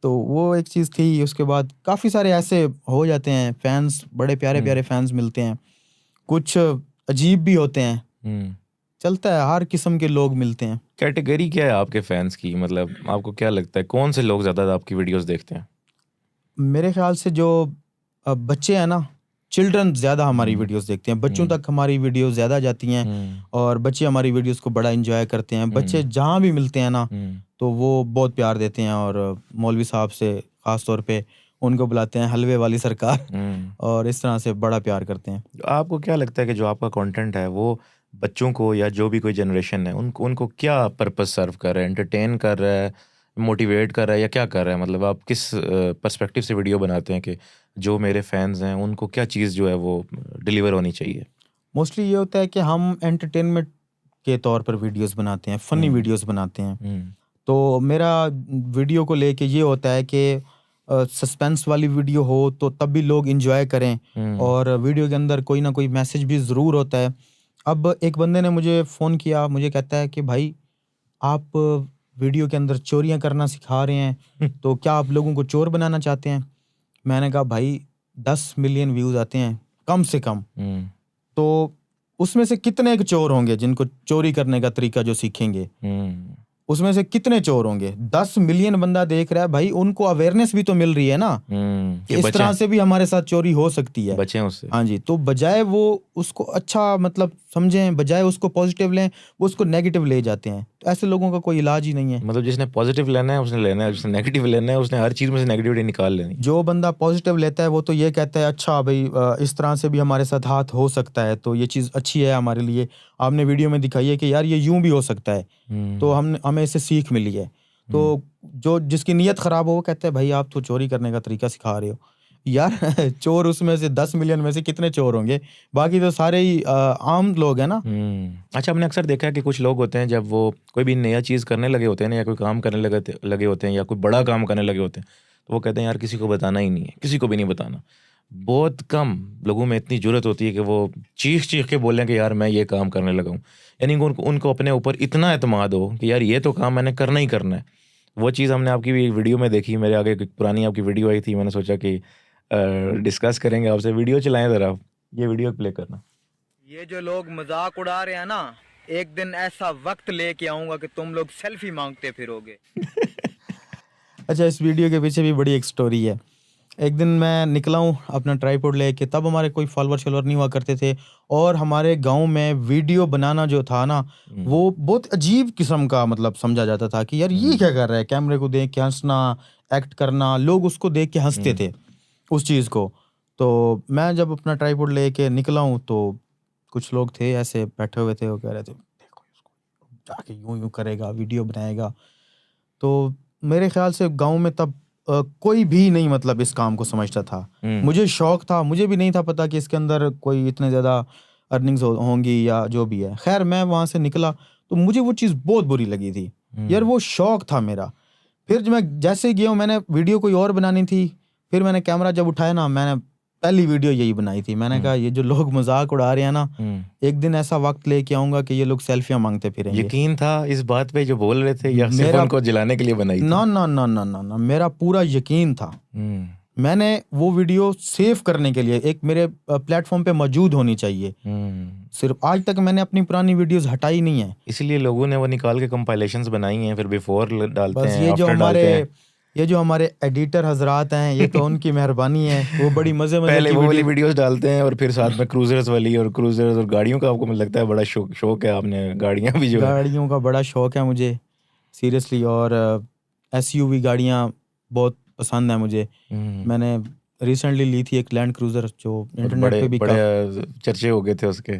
तो वो एक चीज़ थी। उसके बाद काफ़ी सारे ऐसे हो जाते हैं, फैंस बड़े प्यारे प्यारे फैंस मिलते हैं, कुछ अजीब भी होते हैं, चलता है, हर किस्म के लोग मिलते हैं। कैटेगरी क्या है आपके फैंस की? मतलब आपको क्या लगता है कौन से लोग ज़्यादा आपकी वीडियोस देखते हैं? मेरे ख्याल से जो बच्चे हैं ना, चिल्ड्रन ज़्यादा हमारी वीडियोस देखते हैं, बच्चों तक हमारी वीडियोस ज़्यादा जाती हैं और बच्चे हमारी वीडियोस को बड़ा एंजॉय करते हैं। बच्चे जहाँ भी मिलते हैं ना तो वो बहुत प्यार देते हैं और मौलवी साहब से ख़ास तौर पे उनको बुलाते हैं हलवे वाली सरकार और इस तरह से बड़ा प्यार करते हैं। आपको क्या लगता है कि जो आपका कंटेंट है वो बच्चों को या जो भी कोई जनरेशन है उनको क्या पर्पस सर्व कर रहा है? एंटरटेन कर रहा है, मोटिवेट कर रहा है या क्या कर रहा है? मतलब आप किस पर्सपेक्टिव से वीडियो बनाते हैं कि जो मेरे फैंस हैं उनको क्या चीज़ जो है वो डिलीवर होनी चाहिए? मोस्टली ये होता है कि हम एंटरटेनमेंट के तौर पर वीडियोस बनाते हैं, फ़नी वीडियोस बनाते हैं। तो मेरा वीडियो को लेके ये होता है कि सस्पेंस वाली वीडियो हो तो तब भी लोग इंजॉय करें और वीडियो के अंदर कोई ना कोई मैसेज भी ज़रूर होता है। अब एक बंदे ने मुझे फ़ोन किया, मुझे कहता है कि भाई आप वीडियो के अंदर चोरियां करना सिखा रहे हैं, तो क्या आप लोगों को चोर बनाना चाहते हैं? मैंने कहा भाई 10 मिलियन व्यूज़ आते हैं कम से कम, तो उसमें से कितने के चोर होंगे जिनको चोरी करने का तरीका जो सीखेंगे? उसमें से कितने चोर होंगे? 10 मिलियन बंदा देख रहा है भाई, उनको अवेयरनेस भी तो मिल रही है ना कि इस तरह से भी हमारे साथ चोरी हो सकती है। बचें उससे। हाँ जी, तो बजाय वो उसको अच्छा मतलब समझें, बजाय उसको पॉजिटिव लें, वो उसको नेगेटिव ले जाते हैं। तो ऐसे लोगों का कोई इलाज ही नहीं है। मतलब जिसने पॉजिटिव लेना है उसने लेना है, जिसने नेगेटिव लेना है उसने हर चीज़ में से नेगेटिविटी निकाल लेनी है। जो बंदा पॉजिटिव लेता है वो तो ये कहता है अच्छा भाई इस तरह से भी हमारे साथ हाथ हो सकता है, तो ये चीज़ अच्छी है हमारे लिए। आपने वीडियो में दिखाई है कि यार ये यूं भी हो सकता है, तो हमें इससे सीख मिली है। तो जो जिसकी नीयत ख़राब हो वो कहता है भाई आप तो चोरी करने का तरीका सिखा रहे हो। यार चोर उसमें से 10 मिलियन में से कितने चोर होंगे? बाकी तो सारे ही आम लोग हैं ना। अच्छा, हमने अक्सर देखा है कि कुछ लोग होते हैं जब वो कोई भी नया चीज़ करने लगे होते हैं ना, या कोई काम करने लगे होते हैं या कोई बड़ा काम करने लगे होते हैं, तो वो कहते हैं यार किसी को बताना ही नहीं है, किसी को भी नहीं बताना। बहुत कम लोगों में इतनी जुर्रत होती है कि वो चीख के बोलें कि यार मैं ये काम करने लगा हूँ। यानी उनको अपने ऊपर इतना एतमाद हो कि यार ये तो काम मैंने करना ही करना है। वो चीज़ हमने आपकी वीडियो में देखी, मेरे आगे एक पुरानी आपकी वीडियो आई थी, मैंने सोचा कि डिस्कस करेंगे आपसे। वीडियो चलाएं ज़रा, ये वीडियो प्ले करना। ये जो लोग मजाक उड़ा रहे हैं ना, एक दिन ऐसा वक्त लेके आऊंगा कि तुम लोग सेल्फी मांगते फिरोगे। अच्छा, इस वीडियो के पीछे भी बड़ी एक स्टोरी है। एक दिन मैं निकला हूँ अपना ट्राइपॉड लेके, तब हमारे कोई फॉलोअर नहीं हुआ करते थे और हमारे गांव में वीडियो बनाना जो था ना वो बहुत अजीब किस्म का मतलब समझा जाता था कि यार ये क्या कर रहा है, कैमरे को देख के हंसना, एक्ट करना, लोग उसको देख के हंसते थे उस चीज़ को। तो मैं जब अपना ट्राइपॉड लेके निकला हूँ तो कुछ लोग थे ऐसे बैठे हुए थे, वो कह रहे थे देखो इसको जाके यूं यूं करेगा, वीडियो बनाएगा। तो मेरे ख्याल से गांव में तब कोई भी नहीं मतलब इस काम को समझता था। मुझे शौक था, मुझे भी नहीं था पता कि इसके अंदर कोई इतने ज़्यादा अर्निंग्स होंगी या जो भी है। खैर मैं वहाँ से निकला तो मुझे वो चीज़ बहुत बुरी लगी थी। यार वो शौक था मेरा। फिर मैं जैसे गया हूँ, मैंने वीडियो कोई और बनानी थी, फिर मैंने कैमरा जब उठाया ना, मैंने पहली वीडियो यही बनाई थी। मैंने कहा ये जो लोग मजाक उड़ा रहे हैं ना, एक दिन ऐसा वक्त लेके आऊंगा कि ये लोग सेल्फियां मांगते फिरेंगे। यकीन था इस बात पे जो बोल रहे थे या सिर्फ उनको जिलाने के लिए बनाई थी? ना ना ना ना ना ना, मेरा पूरा यकीन था। मैंने वो वीडियो सेव करने के लिए एक मेरे प्लेटफॉर्म पे मौजूद होनी चाहिए। सिर्फ आज तक मैंने अपनी पुरानी वीडियोस हटाई नहीं है, इसलिए लोगों ने वो निकाल के कंपाइलेशंस बनाई हैं, फिर बिफोर डालते बस हैं, आफ्टर डालते हैं। ये जो हमारे एडिटर हजरात हैं, ये तो उनकी मेहरबानी है। वो बड़ी मजे पहले वो वाली वीडियोस डालते हैं और फिर साथ में क्रूजर्स वाली, और क्रूजर्स और गाड़ियों का आपको मुझे लगता है बड़ा शौक है। आपने गाड़ियां भी जो गाड़ियों का बड़ा शौक है मुझे सीरियसली, और एसयूवी गाड़ियां बहुत पसंद है मुझे। मैंने रिसेंटली ली थी एक लैंड क्रूजर जो इंटरनेट पे भी बड़े चर्चे हो गए थे उसके।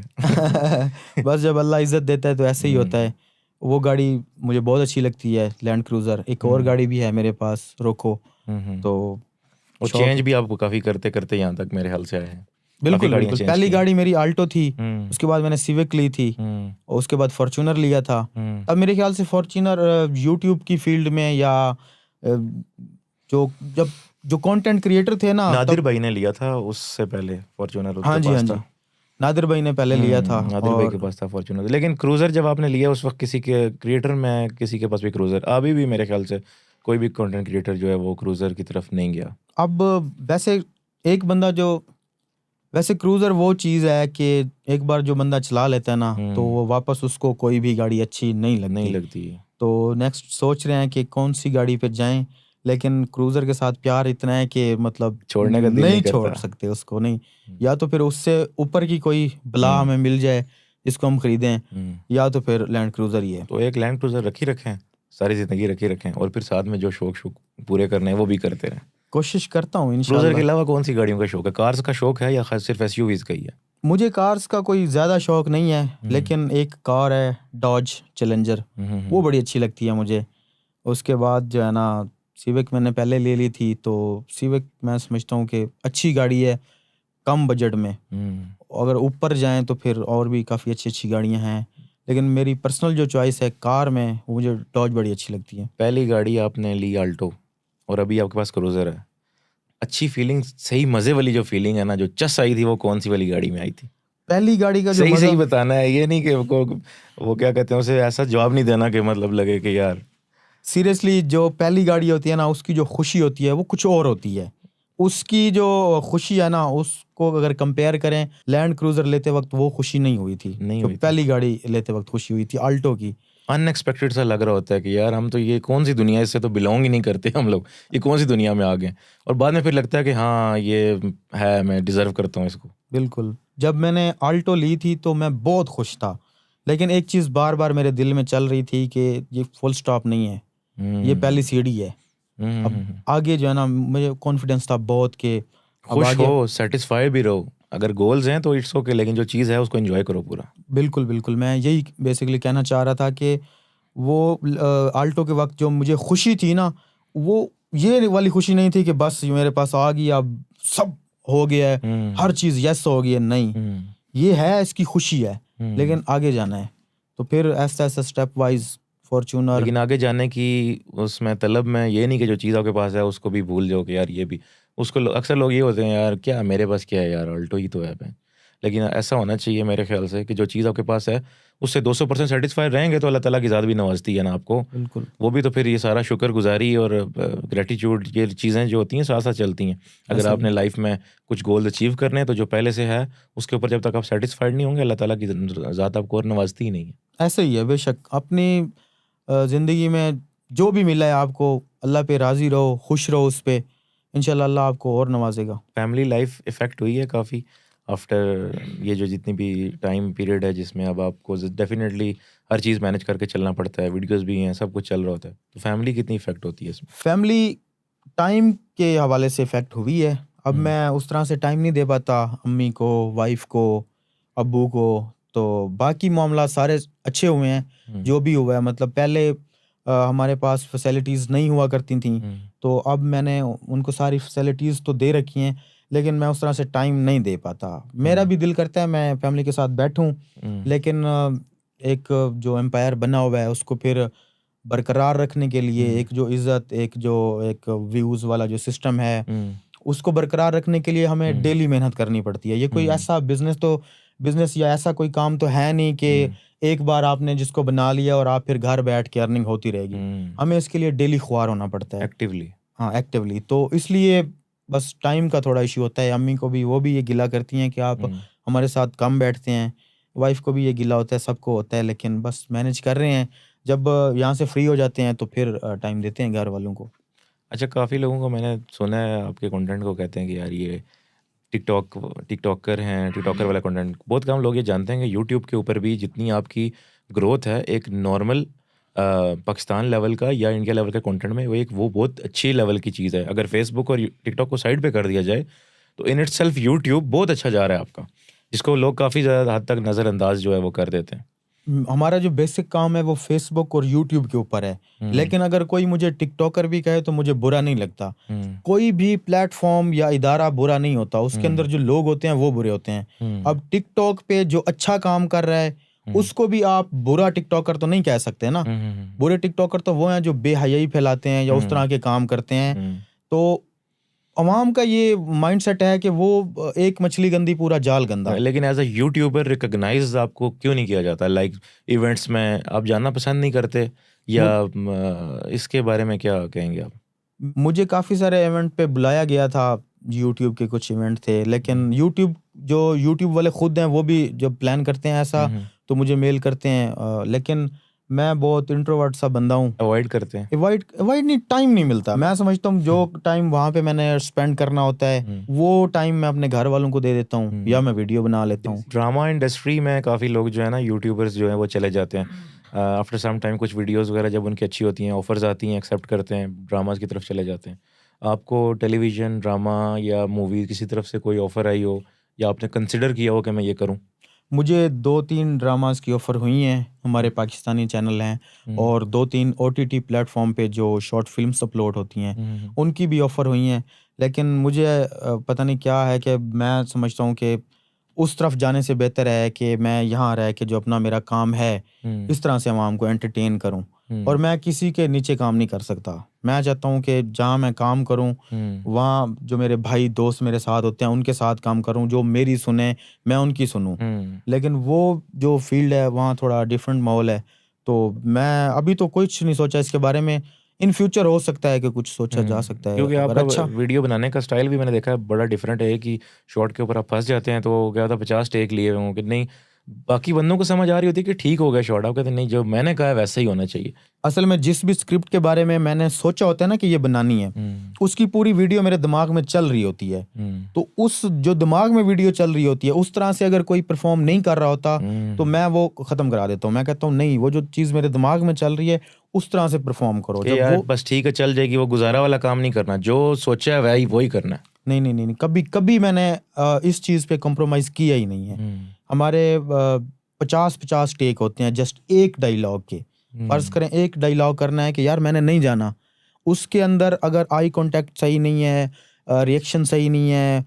बस जब अल्लाह इज्जत देता है तो ऐसे ही होता है। वो गाड़ी मुझे बहुत अच्छी लगती है, लैंड क्रूजर। एक और गाड़ी भी है मेरे पास, रोको। तो वो चेंज भी आपको काफ़ी करते करते यहाँ तक मेरे ख्याल से आए हैं। बिल्कुल गाड़ियाँ बिल्कुल। चेंज पहली की। गाड़ी मेरी आल्टो थी, हम्म, उसके बाद मैंने सिविक ली थी, और उसके बाद फॉर्च्यूनर लिया था। तब मेरे ख्याल से फॉर्च्यूनर यूट्यूब की फील्ड में या जो जब जो कंटेंट क्रिएटर थे ना नादिर तब। भाई ने लिया था उससे पहले फॉर्च्यूनर, हाँ उनके जी, हाँ पास जी, था। नादिर भाई ने पहले लिया था। नादिर भाई के और पास था फॉर्च्यूनर, लेकिन क्रूजर जब आपने लिया उस वक्त किसी के क्रिएटर में किसी के पास भी क्रूजर, अभी भी मेरे ख्याल से कोई भी कंटेंट क्रिएटर जो है वो क्रूजर की तरफ नहीं गया। अब वैसे एक बंदा जो वैसे क्रूजर वो चीज़ है कि एक बार जो बंदा चला लेता है ना तो वो वापस उसको कोई भी गाड़ी अच्छी नहीं नहीं लगती। लगती। तो नेक्स्ट सोच रहे हैं कि कौन सी गाड़ी पे जाएं, लेकिन क्रूजर के साथ प्यार इतना है कि मतलब छोड़ने का दिल नहीं नहीं करता। छोड़ सकते उसको, नहीं। या तो फिर उससे ऊपर की कोई बला हम्म, हमें मिल जाए जिसको हम खरीदें, हम्म। या तो फिर लैंड क्रूजर ही है। तो एक लैंड क्रूजर रखी रखें, सारी जिंदगी रखी रखें, और फिर साथ में जो शौक शौक पूरे करने हैं वो भी करते रहें। कोशिश करता हूँ क्रूजर के इंशाल्लाह। अलावा कौन सी गाड़ियों का शौक है? कार्स का शौक है या खास सिर्फ एसयूवीज का ही है? मुझे कार्स का कोई ज़्यादा शौक नहीं है, हम्म, लेकिन एक कार है डॉज चैलेंजर, वो बड़ी अच्छी लगती है मुझे। उसके बाद जो है ना सिविक मैंने पहले ले ली थी, तो सिविक मैं समझता हूँ कि अच्छी गाड़ी है कम बजट में। अगर ऊपर जाएं तो फिर और भी काफ़ी अच्छी अच्छी गाड़ियां हैं, लेकिन मेरी पर्सनल जो चॉइस है कार में, वो मुझे डॉज बड़ी अच्छी लगती है। पहली गाड़ी आपने ली आल्टो और अभी आपके पास क्रूजर है, अच्छी फीलिंग, सही मजे वाली जो फीलिंग है ना, जो चस आई थी, वो कौन सी वाली गाड़ी में आई थी? पहली गाड़ी का जो सही मज़ा, सही बताना है, ये नहीं कि वो क्या कहते हैं, उसे ऐसा जवाब नहीं देना कि मतलब लगे कि यार। सीरियसली जो पहली गाड़ी होती है ना उसकी जो खुशी होती है वो कुछ और होती है। उसकी जो खुशी है ना उसको अगर कंपेयर करें लैंड क्रूजर लेते वक्त, वो खुशी नहीं हुई थी नहीं जो हुई थी। पहली गाड़ी लेते वक्त खुशी हुई थी आल्टो की। अनएक्सपेक्टेड सा लग रहा होता है कि यार हम तो ये कौन सी दुनिया, इससे तो बिलोंग ही नहीं करते हम लोग, ये कौन सी दुनिया में आ गए। और बाद में फिर लगता है कि हाँ ये है, मैं डिजर्व करता हूँ इसको। बिल्कुल। जब मैंने आल्टो ली थी तो मैं बहुत खुश था, लेकिन एक चीज़ बार बार मेरे दिल में चल रही थी कि ये फुल स्टॉप नहीं है, ये पहली सीढ़ी है। अब आगे जो है ना मुझे कॉन्फिडेंस था बहुत कि अब खुश आगे। हो, सेटिस्फाइड भी रहो, अगर गोल्स हैं तो इट्स ओके, लेकिन जो चीज़ है उसको एंजॉय करो पूरा। बिल्कुल बिल्कुल, मैं यही बेसिकली कहना चाह रहा था कि वो आल्टो के वक्त जो मुझे खुशी थी ना, वो ये वाली खुशी नहीं थी कि बस ये मेरे पास आ गई अब सब हो गया है, हर चीज़ यस हो गई है, नहीं। ये है, इसकी खुशी है, लेकिन आगे जाना है। तो फिर ऐसा ऐसा स्टेप वाइज फॉर्च्यूनर। लेकिन आगे जाने की उसमें तलब में ये नहीं कि जो चीज़ आपके पास है उसको भी भूल जाओ कि यार ये भी, उसको अक्सर लोग ये होते हैं यार क्या मेरे पास क्या है यार, अल्टो ही तो है भाई। लेकिन ऐसा होना चाहिए मेरे ख्याल से कि जो चीज़ आपके पास है उससे 200% सेटिस्फाइड रहेंगे तो अल्लाह ताला की ज़ात भी नवाजती है ना आपको। बिल्कुल। वो भी तो फिर ये सारा शुक्रगुजारी और ग्रेटिट्यूड, ये चीज़ें जो होती हैं साथ साथ चलती हैं। अगर ऐसा ही आपने लाइफ में कुछ गोल अचीव करने हैं तो जो पहले से है उसके ऊपर जब तक आप सेटिस्फाइड नहीं होंगे, अल्लाह ताला की ज़ात आपको और नवाजती ही नहीं है। ऐसे ही है बेशक। अपनी ज़िंदगी में जो भी मिला है आपको, अल्लाह पे राज़ी रहो, खुश रहो उस पे, इंशाल्लाह अल्लाह आपको और नवाजेगा। फैमिली लाइफ इफ़ेक्ट हुई है काफ़ी आफ्टर ये जो जितनी भी टाइम पीरियड है जिसमें अब आपको डेफिनेटली हर चीज़ मैनेज करके चलना पड़ता है, वीडियोस भी हैं, सब कुछ चल रहा होता है, तो फैमिली कितनी इफ़ेक्ट होती है इसमें? फैमिली टाइम के हवाले से इफ़ेक्ट हुई है। अब हम्म, मैं उस तरह से टाइम नहीं दे पाता अम्मी को, वाइफ को, अब्बू को। तो बाकी मामला सारे अच्छे हुए हैं, हम्म, जो भी हुआ है। मतलब पहले हमारे पास फैसिलिटीज़ नहीं हुआ करती थी, हम्म, तो अब मैंने उनको सारी फैसिलिटीज़ तो दे रखी हैं, लेकिन मैं उस तरह से टाइम नहीं दे पाता। मेरा भी दिल करता है मैं फैमिली के साथ बैठूं, हम्म, लेकिन एक जो एम्पायर बना हुआ है उसको फिर बरकरार रखने के लिए, हम्म, एक जो इज्जत, एक व्यूज़ वाला जो सिस्टम है, हम्म, उसको बरकरार रखने के लिए हमें हम्म, डेली मेहनत करनी पड़ती है। ये कोई हम्म, ऐसा बिजनेस या ऐसा कोई काम तो है नहीं कि हम्म, एक बार आपने जिसको बना लिया और आप फिर घर बैठ के अर्निंग होती रहेगी। हमें इसके लिए डेली ख्वार होना पड़ता है। एक्टिवली। हाँ, एक्टिवली। तो इसलिए बस टाइम का थोड़ा इशू होता है। अम्मी को भी, वो भी ये गिला करती हैं कि आप हमारे साथ कम बैठते हैं। वाइफ को भी ये गिला होता है, सबको होता है, लेकिन बस मैनेज कर रहे हैं। जब यहाँ से फ्री हो जाते हैं तो फिर टाइम देते हैं घर वालों को। अच्छा, काफ़ी लोगों को मैंने सुना है आपके कंटेंट को कहते हैं कि यार ये टिकटॉकर हैं, टिकटॉकर वाला कंटेंट बहुत कम लोग ये जानते हैं कि यूट्यूब के ऊपर भी जितनी आपकी ग्रोथ है एक नॉर्मल पाकिस्तान लेवल का या इंडिया लेवल के कंटेंट में, वो बहुत अच्छी लेवल की चीज़ है। अगर फेसबुक और टिकटॉक को साइड पे कर दिया जाए तो इन इटसेल्फ यूट्यूब बहुत अच्छा जा रहा है आपका, जिसको लोग काफ़ी ज़्यादा हद तक नज़रअंदाज जो है वो कर देते हैं। हमारा जो बेसिक काम है वो फेसबुक और यूट्यूब के ऊपर है। लेकिन अगर कोई मुझे टिकटॉकर भी कहे तो मुझे बुरा नहीं लगता। कोई भी प्लेटफॉर्म या इदारा बुरा नहीं होता, उसके अंदर जो लोग होते हैं वो बुरे होते हैं। अब टिकटॉक पे जो अच्छा काम कर रहा है उसको भी आप बुरा टिकटॉकर तो नहीं कह सकते ना। बुरे टिकटॉकर तो वो हैं जो बेहयाई फैलाते हैं या उस तरह के काम करते हैं। तो अवाम का ये माइंडसेट है कि वो एक मछली गंदी पूरा जाल गंदा। लेकिन एज अ यूट्यूबर रिकॉग्नाइज आपको क्यों नहीं किया जाता? लाइक इवेंट्स में आप जाना पसंद नहीं करते या इसके बारे में क्या कहेंगे आप? मुझे काफ़ी सारे इवेंट पे बुलाया गया था, यूट्यूब के कुछ इवेंट थे, लेकिन यूट्यूब वाले खुद हैं वो भी जब प्लान करते हैं ऐसा तो मुझे मेल करते हैं। लेकिन मैं बहुत इंट्रोवर्ट सा बंदा हूँ, अवॉइड करते हैं। अवॉइड नहीं, टाइम नहीं मिलता। मैं समझता हूँ जो टाइम वहाँ पे मैंने स्पेंड करना होता है वो टाइम मैं अपने घर वालों को दे देता हूँ या मैं वीडियो बना लेता हूँ। ड्रामा इंडस्ट्री में काफ़ी लोग जो है ना, यूट्यूबर्स जो हैं वो चले जाते हैं आफ्टर सम टाइम। कुछ वीडियोस वगैरह जब उनकी अच्छी होती हैं, ऑफर्स आती हैं, एक्सेप्ट करते हैं, ड्रामास की तरफ चले जाते हैं। आपको टेलीविज़न ड्रामा या मूवी किसी तरफ से कोई ऑफ़र आई हो या आपने कंसिडर किया हो कि मैं ये करूं? मुझे 2-3 ड्रामास की ऑफ़र हुई हैं, हमारे पाकिस्तानी चैनल हैं और 2-3 OTT प्लेटफॉर्म पे जो शॉर्ट फिल्म्स अपलोड होती हैं उनकी भी ऑफ़र हुई हैं। लेकिन मुझे पता नहीं क्या है कि मैं समझता हूँ कि उस तरफ जाने से बेहतर है कि मैं यहाँ रह के जो अपना मेरा काम है इस तरह से आवाम को एंटरटेन करूँ। और मैं किसी के नीचे काम नहीं कर सकता। मैं चाहता हूँ कि जहाँ मैं काम करूँ वहाँ जो मेरे भाई दोस्त मेरे साथ होते हैं उनके साथ काम करूँ, जो मेरी सुने मैं उनकी सुनूँ। लेकिन वो जो फील्ड है वहाँ थोड़ा डिफरेंट माहौल है। तो मैं अभी तो कुछ नहीं सोचा इसके बारे में, इन फ्यूचर हो सकता है कि कुछ सोचा जा सकता है। क्योंकि अगर आपका अच्छा वीडियो बनाने का स्टाइल भी मैंने देखा है बड़ा डिफरेंट है कि शॉर्ट के ऊपर आप फंस जाते हैं तो क्या होता है 50 टेक लिए हुए हों कि नहीं, बाकी बंदों को समझ आ रही होती है कि ठीक हो गया शॉर्ट, आप कहते हैं नहीं जो मैंने कहा है वैसा ही होना चाहिए। असल में जिस भी स्क्रिप्ट के बारे में मैंने सोचा होता है ना कि ये बनानी है उसकी पूरी वीडियो मेरे दिमाग में चल रही होती है। तो उस जो दिमाग में वीडियो चल रही होती है उस तरह से अगर कोई परफॉर्म नहीं कर रहा होता तो मैं वो खत्म करा देता हूँ। मैं कहता हूँ नहीं, वो जो चीज़ मेरे दिमाग में चल रही है उस तरह से परफॉर्म करो। कि जब यार वो बस ठीक है चल जाएगी, वो गुजारा वाला काम नहीं करना, जो सोचा है वही वही करना है। नहीं नहीं नहीं, कभी मैंने इस चीज़ पे कॉम्प्रोमाइज़ किया ही नहीं है। हमारे 50-50 टेक होते हैं जस्ट एक डायलॉग के। फर्ज करें एक डायलॉग करना है कि यार मैंने नहीं जाना, उसके अंदर अगर आई कांटेक्ट सही नहीं है, रिएक्शन सही नहीं है,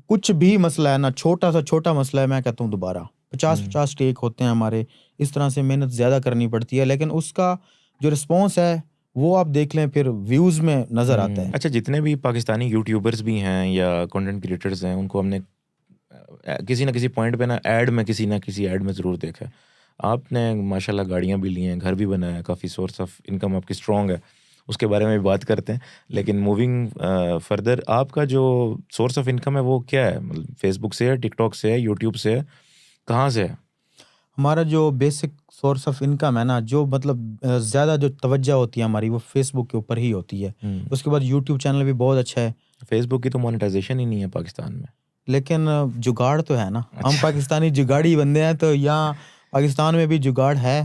कुछ भी मसला है ना, छोटा सा छोटा मसला है, मैं कहता हूँ दोबारा 50-50 टेक होते हैं हमारे। इस तरह से मेहनत ज़्यादा करनी पड़ती है, लेकिन उसका जो रिस्पॉन्स है वो आप देख लें फिर व्यूज़ में नज़र आता है। अच्छा, जितने भी पाकिस्तानी यूट्यूबर्स भी हैं या कंटेंट क्रिएटर्स हैं उनको हमने किसी ना किसी पॉइंट पे ना ऐड में किसी ना किसी ऐड में ज़रूर देखा है। आपने माशाल्लाह गाड़ियाँ भी ली हैं, घर भी बनाया है, काफ़ी सोर्स ऑफ इनकम आपकी स्ट्रॉन्ग है, उसके बारे में भी बात करते हैं। लेकिन मूविंग फर्दर, आपका जो सोर्स ऑफ इनकम है वो क्या है? मतलब फेसबुक से है, टिकटॉक से है, यूट्यूब से है, कहाँ से है? हमारा जो बेसिक सोर्स ऑफ इनकम है ना, जो मतलब ज़्यादा जो तवज्जो होती है हमारी वो फेसबुक के ऊपर ही होती है। उसके बाद यूट्यूब चैनल भी बहुत अच्छा है। फेसबुक की तो मोनेटाइजेशन ही नहीं है पाकिस्तान में। लेकिन जुगाड़ तो है ना। हम अच्छा। पाकिस्तानी जुगाड़ी बंदे हैं, तो यहाँ पाकिस्तान में भी जुगाड़ है।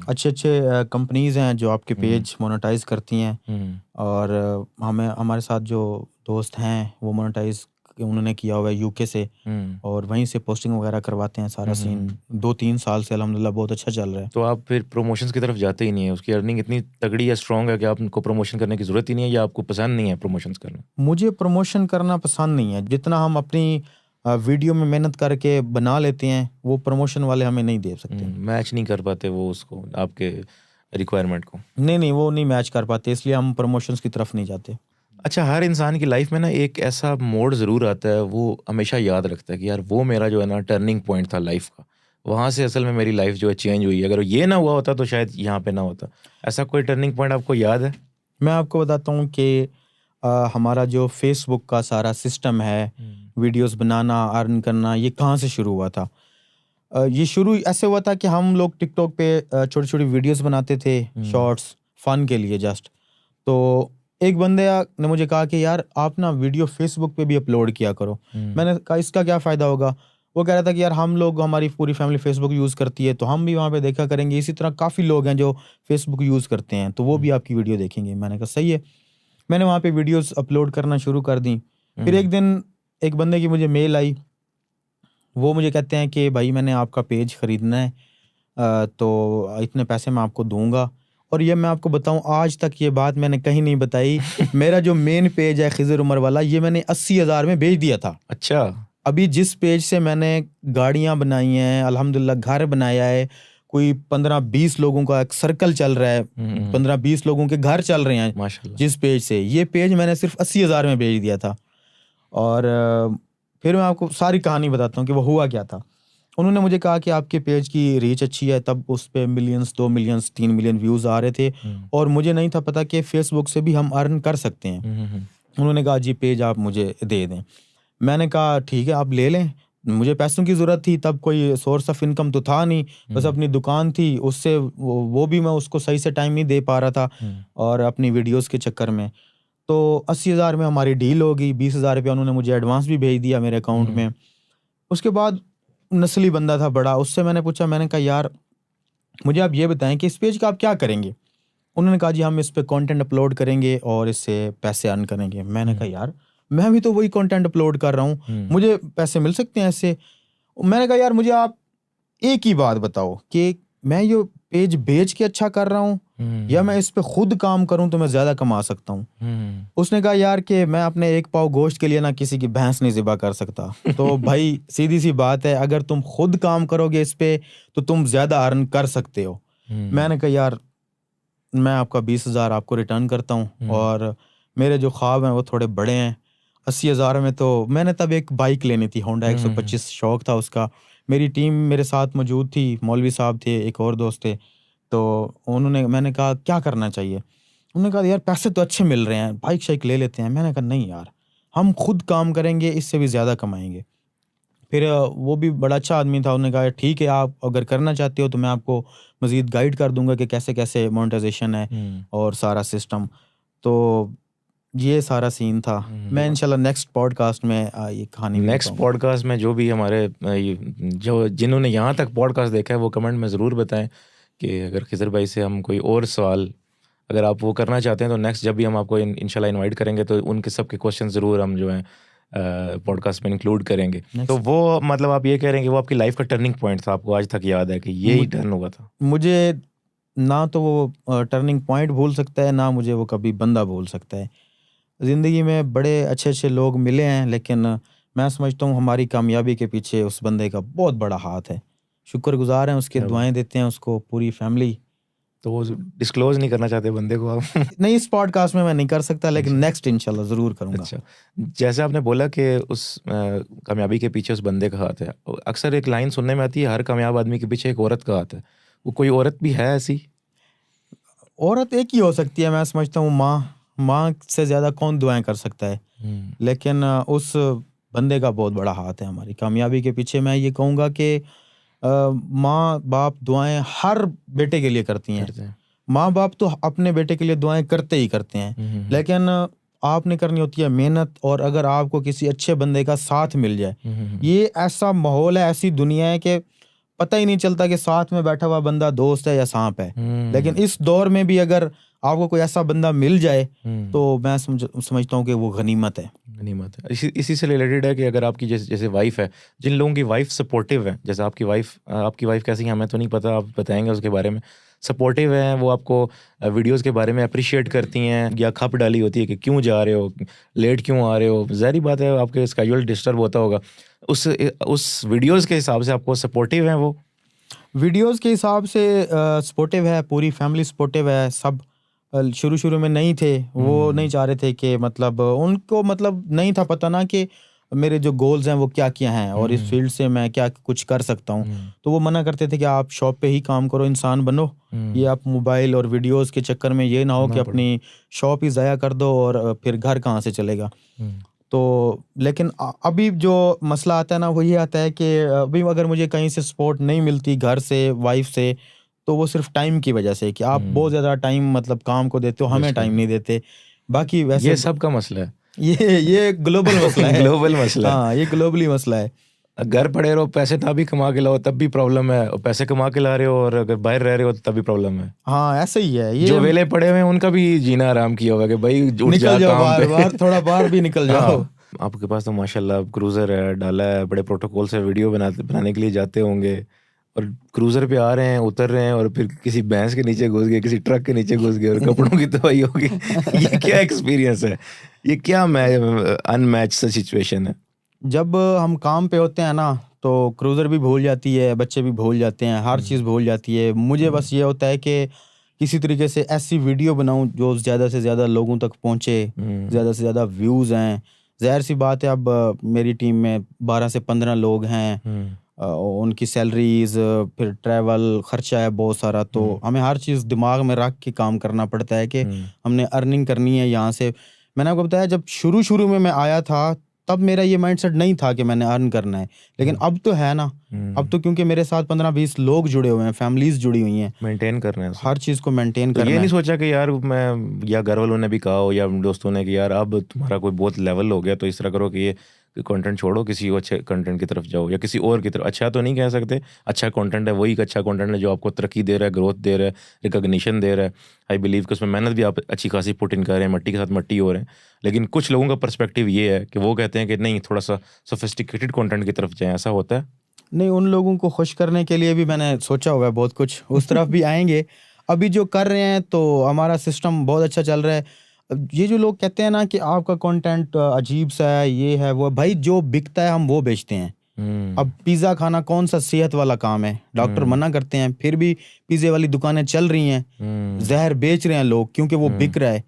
अच्छे अच्छे कंपनीज हैं जो आपके पेज मोनेटाइज करती हैं। और हमें हमारे साथ जो दोस्त हैं वो मोनेटाइज उन्होंने किया हुआ है यूके से, और वहीं से पोस्टिंग वगैरह करवाते हैं। सारा सीन 2-3 साल से अल्हम्दुलिल्लाह बहुत अच्छा चल रहा है। तो आप फिर प्रमोशंस की तरफ जाते ही नहीं है? उसकी अर्निंग इतनी तगड़ी या स्ट्रॉन्ग है कि आपको प्रमोशन करने की ज़रूरत ही नहीं है, या आपको पसंद नहीं है प्रमोशंस करना? मुझे प्रमोशन करना पसंद नहीं है। जितना हम अपनी वीडियो में मेहनत करके बना लेते हैं वो प्रमोशन वाले हमें नहीं दे सकते। मैच नहीं कर पाते वो उसको, आपके रिक्वायरमेंट को। नहीं, वो नहीं मैच कर पाते, इसलिए हम प्रमोशंस की तरफ नहीं जाते। अच्छा, हर इंसान की लाइफ में ना एक ऐसा मोड़ ज़रूर आता है, वो हमेशा याद रखता है कि यार वो मेरा जो है ना टर्निंग पॉइंट था लाइफ का, वहाँ से असल में मेरी लाइफ जो है चेंज हुई है। अगर ये ना हुआ होता तो शायद यहाँ पे ना होता। ऐसा कोई टर्निंग पॉइंट आपको याद है? मैं आपको बताता हूँ कि हमारा जो फेसबुक का सारा सिस्टम है, वीडियोस बनाना, अर्न करना, ये कहाँ से शुरू हुआ था? ये शुरू ऐसे हुआ था कि हम लोग टिकटॉक पे छोटी छोटी वीडियोस बनाते थे, शॉर्ट्स, फन के लिए जस्ट। तो एक बंदे ने मुझे कहा कि यार आप ना वीडियो फेसबुक पे भी अपलोड किया करो। मैंने कहा इसका क्या फ़ायदा होगा? वो कह रहा था कि यार हम लोग, हमारी पूरी फैमिली फेसबुक यूज़ करती है तो हम भी वहाँ पे देखा करेंगे, इसी तरह काफ़ी लोग हैं जो फेसबुक यूज़ करते हैं तो वो भी आपकी वीडियो देखेंगे। मैंने कहा सही है। मैंने वहाँ पे वीडियोस अपलोड करना शुरू कर दी। फिर एक दिन एक बंदे की मुझे मेल आई, वो मुझे कहते हैं कि भाई मैंने आपका पेज ख़रीदना है, तो इतने पैसे मैं आपको दूंगा। और ये मैं आपको बताऊं, आज तक ये बात मैंने कहीं नहीं बताई। मेरा जो मेन पेज है खिज़र उमर वाला, ये मैंने 80,000 में बेच दिया था। अच्छा। अभी जिस पेज से मैंने गाड़ियां बनाई हैं, अल्हम्दुलिल्लाह घर बनाया है, कोई 15-20 लोगों का एक सर्कल चल रहा है, 15-20 लोगों के घर चल रहे हैं माशाल्लाह। जिस पेज से, ये पेज मैंने सिर्फ 80,000 में बेच दिया था। और फिर मैं आपको सारी कहानी बताता हूँ कि वो हुआ क्या था। उन्होंने मुझे कहा कि आपके पेज की रीच अच्छी है, तब उस पे मिलियंस, 2 मिलियंस, 3 मिलियन व्यूज़ आ रहे थे, और मुझे नहीं था पता कि फेसबुक से भी हम अर्न कर सकते हैं। उन्होंने कहा जी पेज आप मुझे दे दें। मैंने कहा ठीक है आप ले लें, मुझे पैसों की ज़रूरत थी, तब कोई सोर्स ऑफ इनकम तो था नहीं, बस अपनी दुकान थी, उससे वो भी मैं उसको सही से टाइम नहीं दे पा रहा था, और अपनी वीडियोस के चक्कर में। तो 80,000 में हमारी डील हो गई, 20,000 रुपया उन्होंने मुझे एडवांस भी भेज दिया मेरे अकाउंट में। उसके बाद नस्ली बंदा था बड़ा, उससे मैंने पूछा, मैंने कहा यार मुझे आप ये बताएं कि इस पेज का आप क्या करेंगे। उन्होंने कहा जी हम इस पे कंटेंट अपलोड करेंगे और इससे पैसे अर्न करेंगे। मैंने कहा यार मैं भी तो वही कंटेंट अपलोड कर रहा हूँ, मुझे पैसे मिल सकते हैं इससे। मैंने कहा यार मुझे आप एक ही बात बताओ कि मैं ये पेज बेच के अच्छा कर रहा हूँ या मैं इस पे खुद काम करूँ तो मैं ज्यादा कमा सकता हूँ। उसने कहा यार कि मैं अपने एक पाव गोश्त के लिए ना किसी की भैंस नहीं ज़िबा कर सकता। तो भाई सीधी सी बात है, अगर तुम खुद काम करोगे इस पे तो तुम ज्यादा अर्न कर सकते हो। मैंने कहा यार मैं आपका 20,000 आपको रिटर्न करता हूँ, और मेरे जो ख्वाब हैं वो थोड़े बड़े हैं। 80,000 में तो मैंने तब एक बाइक लेनी थी, होंडा 125 शौक था उसका। मेरी टीम मेरे साथ मौजूद थी, मौलवी साहब थे, एक और दोस्त थे। तो मैंने कहा क्या करना चाहिए। उन्होंने कहा यार पैसे तो अच्छे मिल रहे हैं, बाइक शाइक ले लेते हैं। मैंने कहा नहीं यार हम खुद काम करेंगे, इससे भी ज़्यादा कमाएंगे। फिर वो भी बड़ा अच्छा आदमी था, उन्होंने कहा ठीक है आप अगर करना चाहते हो तो मैं आपको मज़ीद गाइड कर दूंगा कि कैसे कैसे मोनेटाइजेशन है और सारा सिस्टम। तो ये सारा सीन था। मैं इंशाल्लाह नेक्स्ट पॉडकास्ट में ये कहानी नेक्स्ट पॉडकास्ट में जो भी हमारे जो जिन्होंने यहाँ तक पॉडकास्ट देखा है वो कमेंट में ज़रूर बताएं कि अगर खिज़र भाई से हम कोई और सवाल अगर आप वो करना चाहते हैं तो नेक्स्ट जब भी हम आपको इंशाल्लाह इनवाइट करेंगे तो उनके सबके क्वेश्चन ज़रूर हम जो हैं पॉडकास्ट में इंक्लूड करेंगे। तो वो मतलब आप ये कह रहे हैं कि वो आपकी लाइफ का टर्निंग पॉइंट था, आपको आज तक याद है कि ये ही टर्न हुआ था? मुझे ना तो वो टर्निंग पॉइंट भूल सकता है, ना मुझे वो कभी बंदा भूल सकता है। ज़िंदगी में बड़े अच्छे अच्छे लोग मिले हैं, लेकिन मैं समझता हूँ हमारी कामयाबी के पीछे उस बंदे का बहुत बड़ा हाथ है। शुक्रगुजार हैं उसके, दुआएं देते हैं उसको पूरी फैमिली। तो वो डिस्क्लोज नहीं करना चाहते बंदे को आप? नहीं इस पॉडकास्ट में मैं नहीं कर सकता, लेकिन नेक्स्ट इंशाल्लाह ज़रूर करूँगा। अच्छा, जैसे आपने बोला कि उस कामयाबी के पीछे उस बंदे का हाथ है, अक्सर एक लाइन सुनने में आती है हर कामयाब आदमी के पीछे एक औरत का हाथ है। वो कोई औरत भी है ऐसी? औरत एक ही हो सकती है, मैं समझता हूँ माँ से ज़्यादा कौन दुआएं कर सकता है। लेकिन उस बंदे का बहुत बड़ा हाथ है हमारी कामयाबी के पीछे। मैं ये कहूँगा कि माँ बाप दुआएं हर बेटे के लिए करती हैं। माँ बाप तो अपने बेटे के लिए दुआएं करते ही करते हैं, लेकिन आपने करनी होती है मेहनत। और अगर आपको किसी अच्छे बंदे का साथ मिल जाए, ये ऐसा माहौल है, ऐसी दुनिया है कि पता ही नहीं चलता कि साथ में बैठा हुआ बंदा दोस्त है या सांप है। लेकिन इस दौर में भी अगर आपको कोई ऐसा बंदा मिल जाए तो मैं समझता हूँ कि वो गनीमत है। गनीमत है। इसी से रिलेटेड है कि अगर आपकी जैसे वाइफ है, जिन लोगों की वाइफ सपोर्टिव है, जैसे आपकी वाइफ कैसी है हमें तो नहीं पता, आप बताएंगे उसके बारे में। सपोर्टिव हैं, वो आपको वीडियोस के बारे में अप्रिशिएट करती हैं, या खप डाली होती है कि क्यों जा रहे हो, लेट क्यों आ रहे हो, ज़ाहिर बात है आपके स्केड्यूल डिस्टर्ब होता होगा। उस वीडियोस के हिसाब से आपको सपोर्टिव हैं? वो वीडियोस के हिसाब से सपोर्टिव है, पूरी फैमिली सपोर्टिव है। सब शुरू में नहीं थे, वो नहीं चाह रहे थे कि मतलब उनको मतलब नहीं था पता ना कि मेरे जो गोल्स हैं वो क्या क्या हैं और इस फील्ड से मैं क्या कुछ कर सकता हूँ। तो वो मना करते थे कि आप शॉप पे ही काम करो, इंसान बनो, ये आप मोबाइल और वीडियोस के चक्कर में ये ना हो कि अपनी शॉप ही ज़ाया कर दो और फिर घर कहाँ से चलेगा। तो लेकिन अभी जो मसला आता है ना वो ये आता है कि अभी अगर मुझे कहीं से सपोर्ट नहीं मिलती, घर से, वाइफ से, तो वो सिर्फ टाइम की वजह से कि आप बहुत ज़्यादा टाइम मतलब काम को देते हो, हमें टाइम नहीं देते। बाकी वैसे ये सब का मसला है, ये ग्लोबल मसला है। ग्लोबल मसला है। हाँ, ये ग्लोबली मसला है। घर पड़े रहो, पैसे ना भी कमा के लाओ तब भी प्रॉब्लम है, और पैसे कमा के ला रहे हो और अगर बाहर रह रहे हो तब भी प्रॉब्लम है। हाँ ऐसे ही है। ये जो वेले पड़े हुए हैं उनका भी जीना आराम किया होगा कि भाई निकल जाओ बाहर, थोड़ा बाहर भी निकल जाओ। आपके पास तो माशाल्लाह क्रूजर है, डाला है, बड़े प्रोटोकॉल से वीडियो बनाने के लिए जाते होंगे और क्रूजर पे आ रहे हैं, उतर रहे हैं और फिर किसी भैंस के नीचे घुस गए, किसी ट्रक के नीचे घुस गए और कपड़ों की तबाही हो गई। ये क्या एक्सपीरियंस है, ये क्या अनमैच सा सिचुएशन है? जब हम काम पे होते हैं ना तो क्रूज़र भी भूल जाती है, बच्चे भी भूल जाते हैं, हर चीज़ भूल जाती है। मुझे बस ये होता है कि किसी तरीके से ऐसी वीडियो बनाऊं जो ज़्यादा से ज़्यादा लोगों तक पहुंचे, ज़्यादा से ज़्यादा व्यूज़ हैं। ज़ाहिर सी बात है, अब मेरी टीम में 12 से 15 लोग हैं, उनकी सैलरीज, फिर ट्रैवल खर्चा है बहुत सारा, तो हमें हर चीज़ दिमाग में रख के काम करना पड़ता है कि हमने अर्निंग करनी है यहाँ से। मैंने आपको बताया, जब शुरू में मैं आया था तब मेरा ये माइंडसेट नहीं था कि मैंने अर्न करना है, लेकिन अब तो है ना। अब तो क्योंकि मेरे साथ 15-20 लोग जुड़े हुए हैं, फैमिलीज जुड़ी हुई हैं, मेंटेन करना है, हर चीज़ को मेंटेन तो करना ये है। नहीं सोचा कि यार मैं, या घर वालों ने भी कहा हो या दोस्तों ने कि यार अब तुम्हारा कोई बहुत लेवल हो गया तो इस तरह करो कि ये कंटेंट छोड़ो, किसी अच्छे कंटेंट की तरफ जाओ, या किसी और की तरफ। अच्छा तो नहीं कह सकते, अच्छा कंटेंट है, वही एक अच्छा कंटेंट है जो आपको तरक्की दे रहा है, ग्रोथ दे रहा है, रिकॉग्निशन दे रहा है। आई बिलीव कि उसमें मेहनत भी आप अच्छी खासी पुट इन कर रहे हैं, मट्टी के साथ मट्टी हो रहे हैं। लेकिन कुछ लोगों का पर्सपेक्टिव ये है कि वो कहते हैं कि नहीं, थोड़ा सा सोफिस्टिकेटेड कंटेंट की तरफ जाएं। ऐसा होता है? नहीं, उन लोगों को खुश करने के लिए भी मैंने सोचा हुआ है बहुत कुछ, उस तरफ भी आएंगे। अभी जो कर रहे हैं तो हमारा सिस्टम बहुत अच्छा चल रहा है। ये जो लोग कहते हैं ना कि आपका कंटेंट अजीब सा है, ये है वो, भाई जो बिकता है हम वो बेचते हैं। अब पिज़्ज़ा खाना कौन सा सेहत वाला काम है? डॉक्टर मना करते हैं, फिर भी पिज़्ज़े वाली दुकानें चल रही हैं, जहर बेच रहे हैं लोग क्योंकि वो बिक रहा है।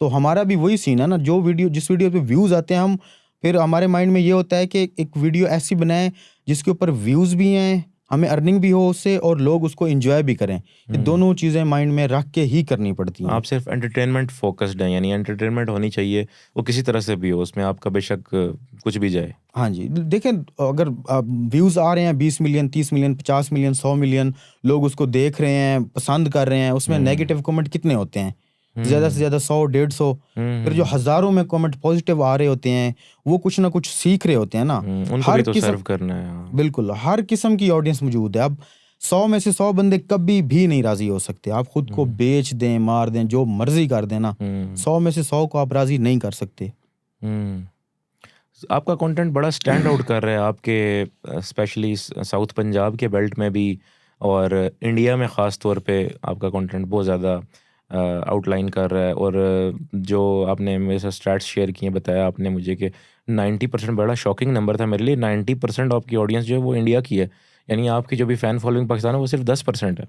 तो हमारा भी वही सीन है ना, जिस वीडियो पे व्यूज़ आते हैं, हम फिर हमारे माइंड में ये होता है कि एक वीडियो ऐसी बनाएं जिसके ऊपर व्यूज़ भी हैं, हमें अर्निंग भी हो उससे, और लोग उसको एंजॉय भी करें। ये दोनों चीज़ें माइंड में रख के ही करनी पड़ती हैं। आप सिर्फ एंटरटेनमेंट फोकस्ड हैं, यानी एंटरटेनमेंट होनी चाहिए, वो किसी तरह से भी हो, उसमें आपका बेशक कुछ भी जाए। हाँ जी, देखें, अगर व्यूज़ आ रहे हैं 20 मिलियन, 30 मिलियन, 50 मिलियन, 100 मिलियन, लोग उसको देख रहे हैं, पसंद कर रहे हैं, उसमें नेगेटिव कमेंट कितने होते हैं? ज़्यादा से ज़्यादा 100-150। फिर जो हज़ारों में कमेंट पॉजिटिव आ रहे होते हैं, वो कुछ ना कुछ सीख रहे होते हैं ना। उनको भी तो सर्व करना है। हाँ। बिल्कुल, हर किस्म की ऑडियंस मौजूद है। अब 100 में से 100 बंदे कभी भी नहीं राजी हो सकते। आप खुद को बेच दें, मार दें, जो मर्जी कर दें ना, 100 में से 100 को आप राजी नहीं कर सकते। आपका कंटेंट बड़ा स्टैंड आउट कर रहा है आपके, स्पेशली साउथ पंजाब के बेल्ट में भी और इंडिया में ख़ास तौर पे आपका कंटेंट बहुत ज़्यादा आउटलाइन कर रहा है। और जो आपने मेरे साथ स्टैट्स शेयर किए, बताया आपने मुझे कि 90%, बड़ा शॉकिंग नंबर था मेरे लिए, 90% आपकी ऑडियंस जो है वो इंडिया की है। यानी आपकी जो भी फ़ैन फॉलोइंग पाकिस्तान है वो सिर्फ 10% है।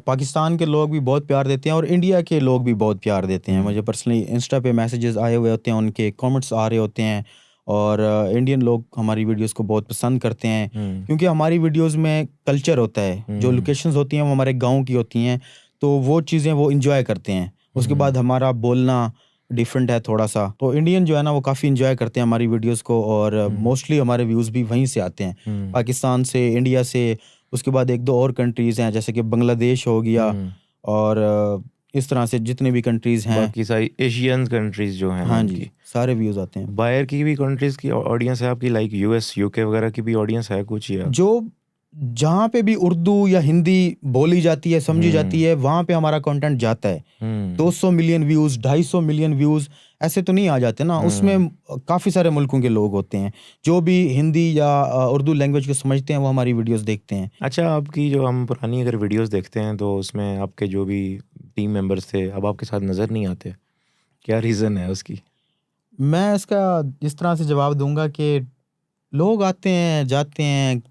पाकिस्तान के लोग भी बहुत प्यार देते हैं और इंडिया के लोग भी बहुत प्यार देते हैं। मुझे पर्सनली इंस्टा पे मैसेजेस आए हुए होते हैं, उनके कमेंट्स आ रहे होते हैं, और इंडियन लोग हमारी वीडियोस को बहुत पसंद करते हैं क्योंकि हमारी वीडियोस में कल्चर होता है। जो लोकेशंस होती हैं वो हमारे गांव की होती हैं, तो वो चीज़ें वो इंजॉय करते हैं। उसके बाद हमारा बोलना डिफरेंट है थोड़ा सा, तो इंडियन जो है ना वो काफ़ी इंजॉय करते हैं हमारी वीडियोस को, और मोस्टली हमारे व्यूज़ भी वहीं से आते हैं, पाकिस्तान से, इंडिया से। उसके बाद 1-2 और कंट्रीज़ हैं, जैसे कि बांग्लादेश हो गया, और इस तरह से जितने भी कंट्रीज़ हैं, बाकी सारी एशियन कंट्रीज़ जो हैं, हाँ जी, सारे व्यूज़ आते हैं। बाहर की भी कंट्रीज़ की ऑडियंस है आपकी, लाइक यूएस, यूके वगैरह की भी ऑडियंस है कुछ? या जो जहाँ पे भी उर्दू या हिंदी बोली जाती है, समझी जाती है, वहाँ पे हमारा कंटेंट जाता है। 200 मिलियन व्यूज़, 250 मिलियन व्यूज़ ऐसे तो नहीं आ जाते ना। उसमें काफ़ी सारे मुल्कों के लोग होते हैं जो भी हिंदी या उर्दू लैंग्वेज को समझते हैं, वो हमारी वीडियोस देखते हैं। अच्छा, आपकी जो हम पुरानी अगर वीडियोस देखते हैं तो उसमें आपके जो भी टीम मेंबर्स थे अब आपके साथ नज़र नहीं आते, क्या रीज़न है उसकी? मैं इसका इस तरह से जवाब दूंगा कि लोग आते हैं, जाते हैं,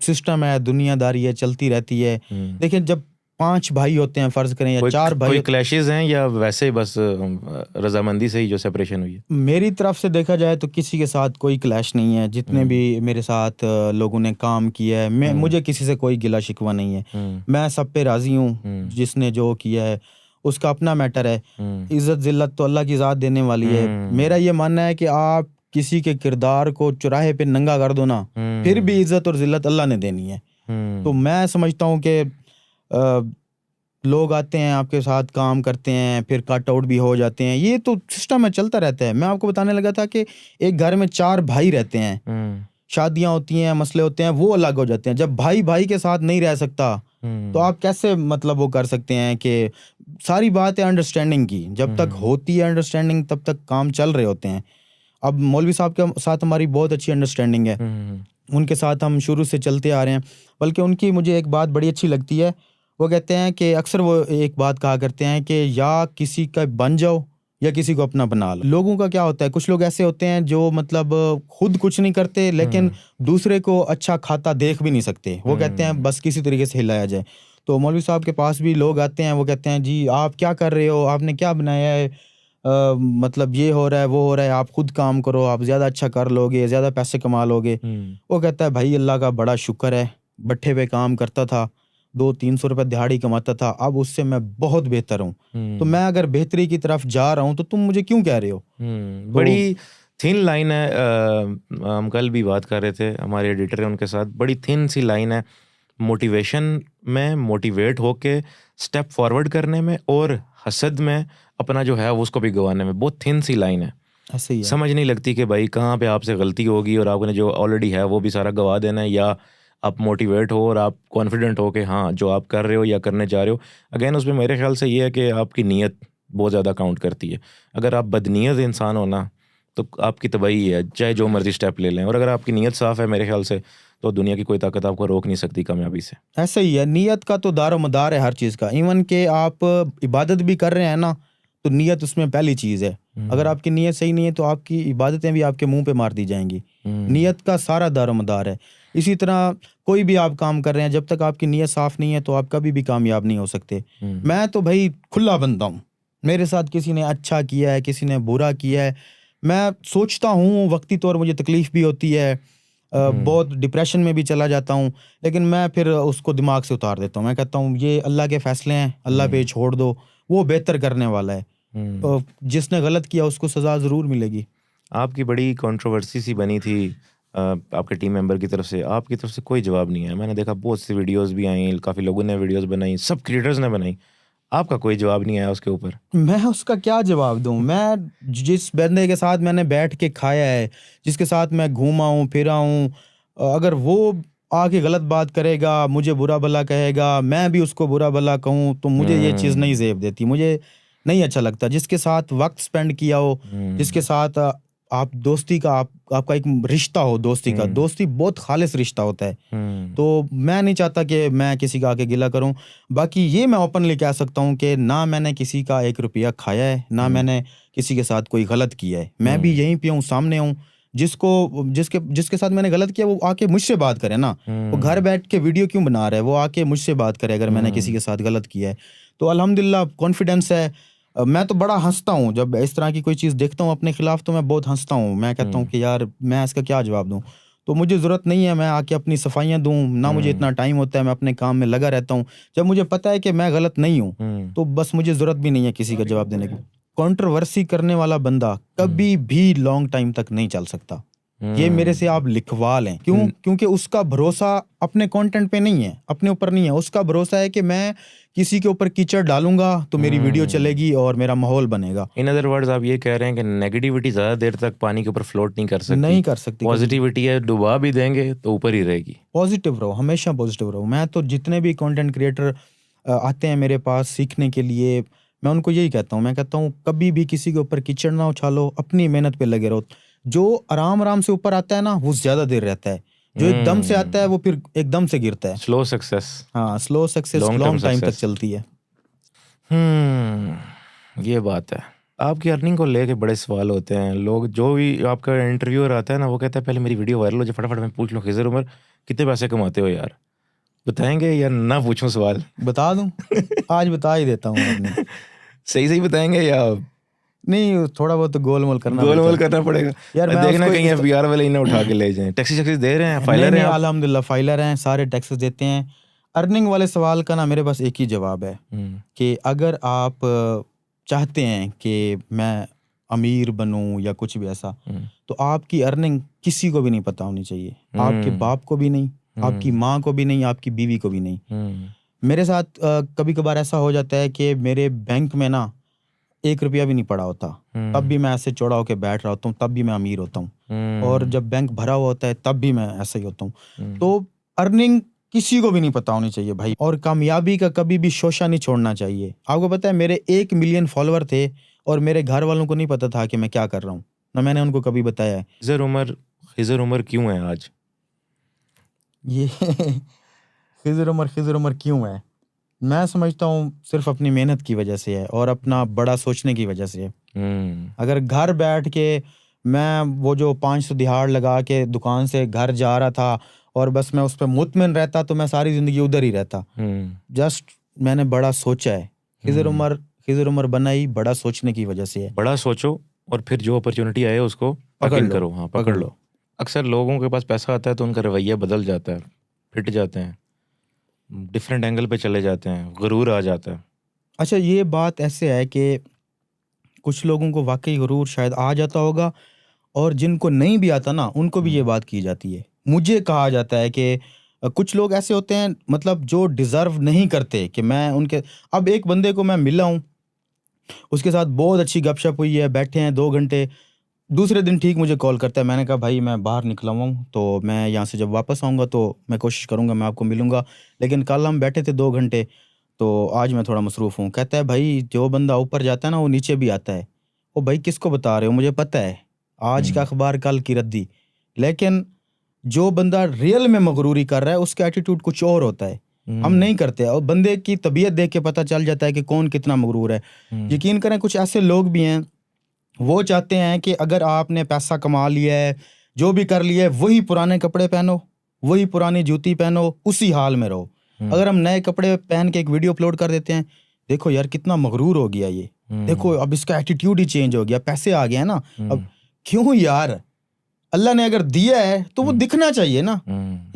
सिस्टम है, दुनियादारी है, चलती रहती है। देखिए, जब 5 भाई होते हैं, फर्ज करें, या 4 भाई, कोई क्लैशेस हैं या वैसे ही बस रजामंदी से ही जो सेपरेशन हुई है? मेरी तरफ से देखा जाए तो किसी के साथ कोई क्लैश नहीं है। जितने भी मेरे साथ लोगों ने काम किया है, मुझे किसी से कोई गिला शिकवा नहीं है। मैं सब पे राजी हूँ। जिसने जो किया है उसका अपना मैटर है। इज्जत जिल्लत तो अल्लाह की ज़ात देने वाली है। मेरा ये मानना है कि आप किसी के किरदार को चौराहे पे नंगा कर दो ना, फिर भी इज्जत और जिल्लत अल्लाह ने देनी है। तो मैं समझता हूँ कि लोग आते हैं, आपके साथ काम करते हैं, फिर कट आउट भी हो जाते हैं। ये तो सिस्टम है, चलता रहता है। मैं आपको बताने लगा था कि एक घर में 4 भाई रहते हैं, शादियां होती हैं, मसले होते हैं, वो अलग हो जाते हैं। जब भाई भाई के साथ नहीं रह सकता तो आप कैसे मतलब वो कर सकते हैं? कि सारी बात है अंडरस्टैंडिंग की। जब तक होती है अंडरस्टैंडिंग तब तक काम चल रहे होते हैं। अब मौलवी साहब के साथ हमारी बहुत अच्छी अंडरस्टैंडिंग है, उनके साथ हम शुरू से चलते आ रहे हैं। बल्कि उनकी मुझे एक बात बड़ी अच्छी लगती है, वो कहते हैं कि अक्सर वो एक बात कहा करते हैं कि या किसी का बन जाओ या किसी को अपना बना लो। लोगों का क्या होता है, कुछ लोग ऐसे होते हैं जो मतलब खुद कुछ नहीं करते लेकिन दूसरे को अच्छा खाता देख भी नहीं सकते। वो कहते हैं बस किसी तरीके से हिलाया जाए। तो मौलवी साहब के पास भी लोग आते हैं, वो कहते हैं जी आप क्या कर रहे हो, आपने क्या बनाया है, मतलब ये हो रहा है वो हो रहा है, आप खुद काम करो, आप ज़्यादा अच्छा कर लोगे, ज़्यादा पैसे कमा लोगे। वो कहता है भाई अल्लाह का बड़ा शुक्र है, भट्ठे पे काम करता था, 200-300 रुपये दिहाड़ी कमाता था, अब उससे मैं बहुत बेहतर हूँ। तो मैं अगर बेहतरी की तरफ जा रहा हूँ तो तुम मुझे क्यों कह रहे हो। बड़ी थिन लाइन है। हम कल भी बात कर रहे थे, हमारे एडिटर है उनके साथ, बड़ी थिन सी लाइन है मोटिवेशन में, मोटिवेट होके स्टेप फॉरवर्ड करने में, और हसद में अपना जो है उसको भी गंवाने में। बहुत थिन सी लाइन है, ऐसे ही है। समझ नहीं लगती कि भाई कहाँ पे आपसे गलती होगी और आपने जो ऑलरेडी है वो भी सारा गवा देना है, या आप मोटिवेट हो और आप कॉन्फिडेंट हो कि हाँ जो आप कर रहे हो या करने जा रहे हो। अगेन उसमें मेरे ख्याल से ये है कि आपकी नीयत बहुत ज़्यादा काउंट करती है। अगर आप बदनीयत इंसान हो ना तो आपकी तबाही है, चाहे जो मर्जी स्टेप ले लें। और अगर आपकी नीयत साफ़ है मेरे ख्याल से तो दुनिया की कोई ताकत आपको रोक नहीं सकती कामयाबी से। ऐसा ही है, नीयत का तो दारो मदार है हर चीज़ का। इवन के आप इबादत भी कर रहे हैं ना तो नीयत उसमें पहली चीज़ है। अगर आपकी नीयत सही नहीं है तो आपकी इबादतें भी आपके मुंह पे मार दी जाएंगी। नीयत का सारा दारो मदार है। इसी तरह कोई भी आप काम कर रहे हैं, जब तक आपकी नीयत साफ नहीं है तो आप कभी भी कामयाब नहीं हो सकते। मैं तो भाई खुला बंदा हूँ, मेरे साथ किसी ने अच्छा किया है, किसी ने बुरा किया है, मैं सोचता हूँ, वक्ती तौर मुझे तकलीफ भी होती है, बहुत डिप्रेशन में भी चला जाता हूँ, लेकिन मैं फिर उसको दिमाग से उतार देता हूँ। मैं कहता हूँ ये अल्लाह के फैसले हैं, अल्लाह पे छोड़ दो, वो बेहतर करने वाला है। तो जिसने गलत किया उसको सज़ा ज़रूर मिलेगी। आपकी बड़ी कंट्रोवर्सी सी बनी थी आपके टीम मेंबर की तरफ से, आपकी तरफ से कोई जवाब नहीं है। मैंने देखा बहुत सी वीडियोस भी आई, काफ़ी लोगों ने वीडियोस बनाई, सब क्रिएटर्स ने बनाई, आपका कोई जवाब नहीं आया उसके ऊपर। मैं उसका क्या जवाब दूं। मैं जिस बंदे के साथ मैंने बैठ के खाया है, जिसके साथ मैं घूमा हूँ फिरा हूँ, अगर वो आके गलत बात करेगा, मुझे बुरा भला कहेगा, मैं भी उसको बुरा भला कहूँ, तो मुझे ये चीज़ नहीं ज़ेब देती, मुझे नहीं अच्छा लगता। जिसके साथ वक्त स्पेंड किया हो, जिसके साथ आप दोस्ती का आपका एक रिश्ता हो, दोस्ती का, दोस्ती बहुत खालिस रिश्ता होता है। तो मैं नहीं चाहता कि मैं किसी का आके गिला करूं। बाकी ये मैं ओपनली कह सकता हूं कि ना मैंने किसी का 1 रुपया खाया है, ना मैंने किसी के साथ कोई गलत किया है। मैं भी यहीं पे हूँ, सामने हूँ। जिसके साथ मैंने गलत किया वो आके मुझसे बात करे ना। वो घर बैठ के वीडियो क्यों बना रहा है, वो आके मुझसे बात करे अगर मैंने किसी के साथ गलत किया है। तो अल्हम्दुलिल्लाह कॉन्फिडेंस है। मैं तो बड़ा हंसता हूँ जब इस तरह की कोई चीज़ देखता हूँ अपने खिलाफ, तो मैं बहुत हंसता हूँ। मैं कहता हूँ कि यार मैं इसका क्या जवाब दूँ। तो मुझे ज़रूरत नहीं है मैं आके अपनी सफाइयाँ दूँ, ना मुझे इतना टाइम होता है, मैं अपने काम में लगा रहता हूँ। जब मुझे पता है कि मैं गलत नहीं हूँ तो बस मुझे ज़रूरत भी नहीं है किसी का जवाब देने की। कंट्रोवर्सी करने वाला बंदा कभी भी लॉन्ग टाइम तक नहीं चल सकता। ये मेरे से आप लिखवा लें। क्यों? क्योंकि उसका भरोसा अपने कंटेंट पे नहीं है, अपने ऊपर नहीं है। उसका भरोसा है कि मैं किसी के ऊपर कीचड़ डालूंगा तो मेरी वीडियो चलेगी और मेरा माहौल बनेगा। इन अदर वर्ड्स आप ये कह रहे हैं कि नेगेटिविटी ज्यादा देर तक पानी के ऊपर फ्लोट नहीं कर सकती। नहीं कर सकती। पॉजिटिविटी है, डुबा भी देंगे तो ऊपर ही रहेगी। पॉजिटिव रहो, हमेशा पॉजिटिव रहो। मैं तो जितने भी कंटेंट क्रिएटर आते हैं मेरे पास सीखने के लिए, मैं उनको यही कहता हूँ। मैं कहता हूँ कभी भी किसी के ऊपर कीचड़ ना उछालो, अपनी मेहनत पे लगे रहो। जो आराम आराम से ऊपर आता है ना वो ज्यादा देर रहता है, जो एकदम से आता है वो फिर एकदम से गिरता है। Slow success. हाँ, स्लो सक्सेस लॉन्ग टाइम तक चलती है। ये बात है। आपकी अर्निंग को लेके बड़े सवाल होते हैं। लोग जो भी आपका इंटरव्यूअर आता है ना वो कहता है पहले मेरी वीडियो वायरल हो जाए, फटाफट मैं पूछ लूँ खिज़र उमर कितने पैसे कमाते हो यार, बताएंगे या ना पूछूं सवाल? बता दूं? आज बता ही देता हूँ अपने। सही बताएंगे या नहीं, थोड़ा बहुत तो गोलमोल करना पड़ेगा यार। मैं देखना कहीं एफबीआर वाले इन्हें उठा के ले जाएं। टैक्सी दे रहे हैं, फाइलर हैं? अल्हम्दुलिल्लाह फाइलर हैं, सारे टैक्सेस देते हैं। अर्निंग वाले सवाल का ना मेरे पास एक ही जवाब है कि अगर आप चाहते हैं कि मैं अमीर बनूं या कुछ भी ऐसा, तो आपकी अर्निंग किसी को भी नहीं पता होनी चाहिए। आपके बाप को भी नहीं, आपकी माँ को भी नहीं, आपकी बीवी को भी नहीं। मेरे साथ कभी कभार ऐसा हो जाता है कि मेरे बैंक में ना 1 रुपया भी नहीं पड़ा होता, तब भी मैं ऐसे चौड़ा होकर बैठ रहा होता हूँ, तब भी मैं अमीर होता हूँ। और जब बैंक भरा हुआ होता है तब भी मैं ऐसा ही होता हूँ। तो अर्निंग किसी को भी नहीं पता होनी चाहिए भाई। और कामयाबी का कभी भी शोशा नहीं छोड़ना चाहिए। आपको पता है मेरे 1 मिलियन फॉलोअर थे और मेरे घर वालों को नहीं पता था कि मैं क्या कर रहा हूँ, ना मैंने उनको कभी बताया है। खिज़र उमर क्यों है आज? ये खिज़र उमर क्यों है? मैं समझता हूँ सिर्फ अपनी मेहनत की वजह से है और अपना बड़ा सोचने की वजह से है। अगर घर बैठ के मैं वो जो 500 दिहाड़ लगा के दुकान से घर जा रहा था और बस मैं उस पर मुतमिन रहता तो मैं सारी ज़िंदगी उधर ही रहता। जस्ट मैंने बड़ा सोचा है। खिज़र उमर बना ही बड़ा सोचने की वजह से है। बड़ा सोचो और फिर जो अपॉर्चुनिटी आए उसको पकड़ लो। करो। हाँ, पकड़ लो। अक्सर लोगों के पास पैसा आता है तो उनका रवैया बदल जाता है, फिट जाते हैं, डिफरेंट एंगल पे चले जाते हैं, गुरूर आ जाता है। अच्छा, ये बात ऐसे है कि कुछ लोगों को वाकई गुरूर शायद आ जाता होगा और जिनको नहीं भी आता ना उनको भी ये बात की जाती है। मुझे कहा जाता है कि कुछ लोग ऐसे होते हैं मतलब जो डिज़र्व नहीं करते कि मैं उनके। अब एक बंदे को मैं मिला हूँ, उसके साथ बहुत अच्छी गपशप हुई है, बैठे हैं 2 घंटे, दूसरे दिन ठीक मुझे कॉल करता है। मैंने कहा भाई मैं बाहर निकला हुआ हूँ तो मैं यहाँ से जब वापस आऊँगा तो मैं कोशिश करूँगा मैं आपको मिलूँगा, लेकिन कल हम बैठे थे 2 घंटे तो आज मैं थोड़ा मसरूफ़ हूँ। कहता है भाई जो बंदा ऊपर जाता है ना वो नीचे भी आता है। ओ भाई किसको बता रहे हो, मुझे पता है आज का अखबार कल की रद्दी। लेकिन जो बंदा रियल में मगरूरी कर रहा है उसका एटीट्यूड कुछ और होता है, हम नहीं करते। और बंदे की तबीयत देख के पता चल जाता है कि कौन कितना मगरूर है। यकीन करें कुछ ऐसे लोग भी हैं वो चाहते हैं कि अगर आपने पैसा कमा लिया है, जो भी कर लिया है, वही पुराने कपड़े पहनो, वही पुरानी जूती पहनो, उसी हाल में रहो। अगर हम नए कपड़े पहन के एक वीडियो अपलोड कर देते हैं, देखो यार कितना मगरूर हो गया ये, देखो अब इसका एटीट्यूड ही चेंज हो गया, पैसे आ गए हैं ना। अब क्यों यार, अल्लाह ने अगर दिया है तो वो दिखना चाहिए ना।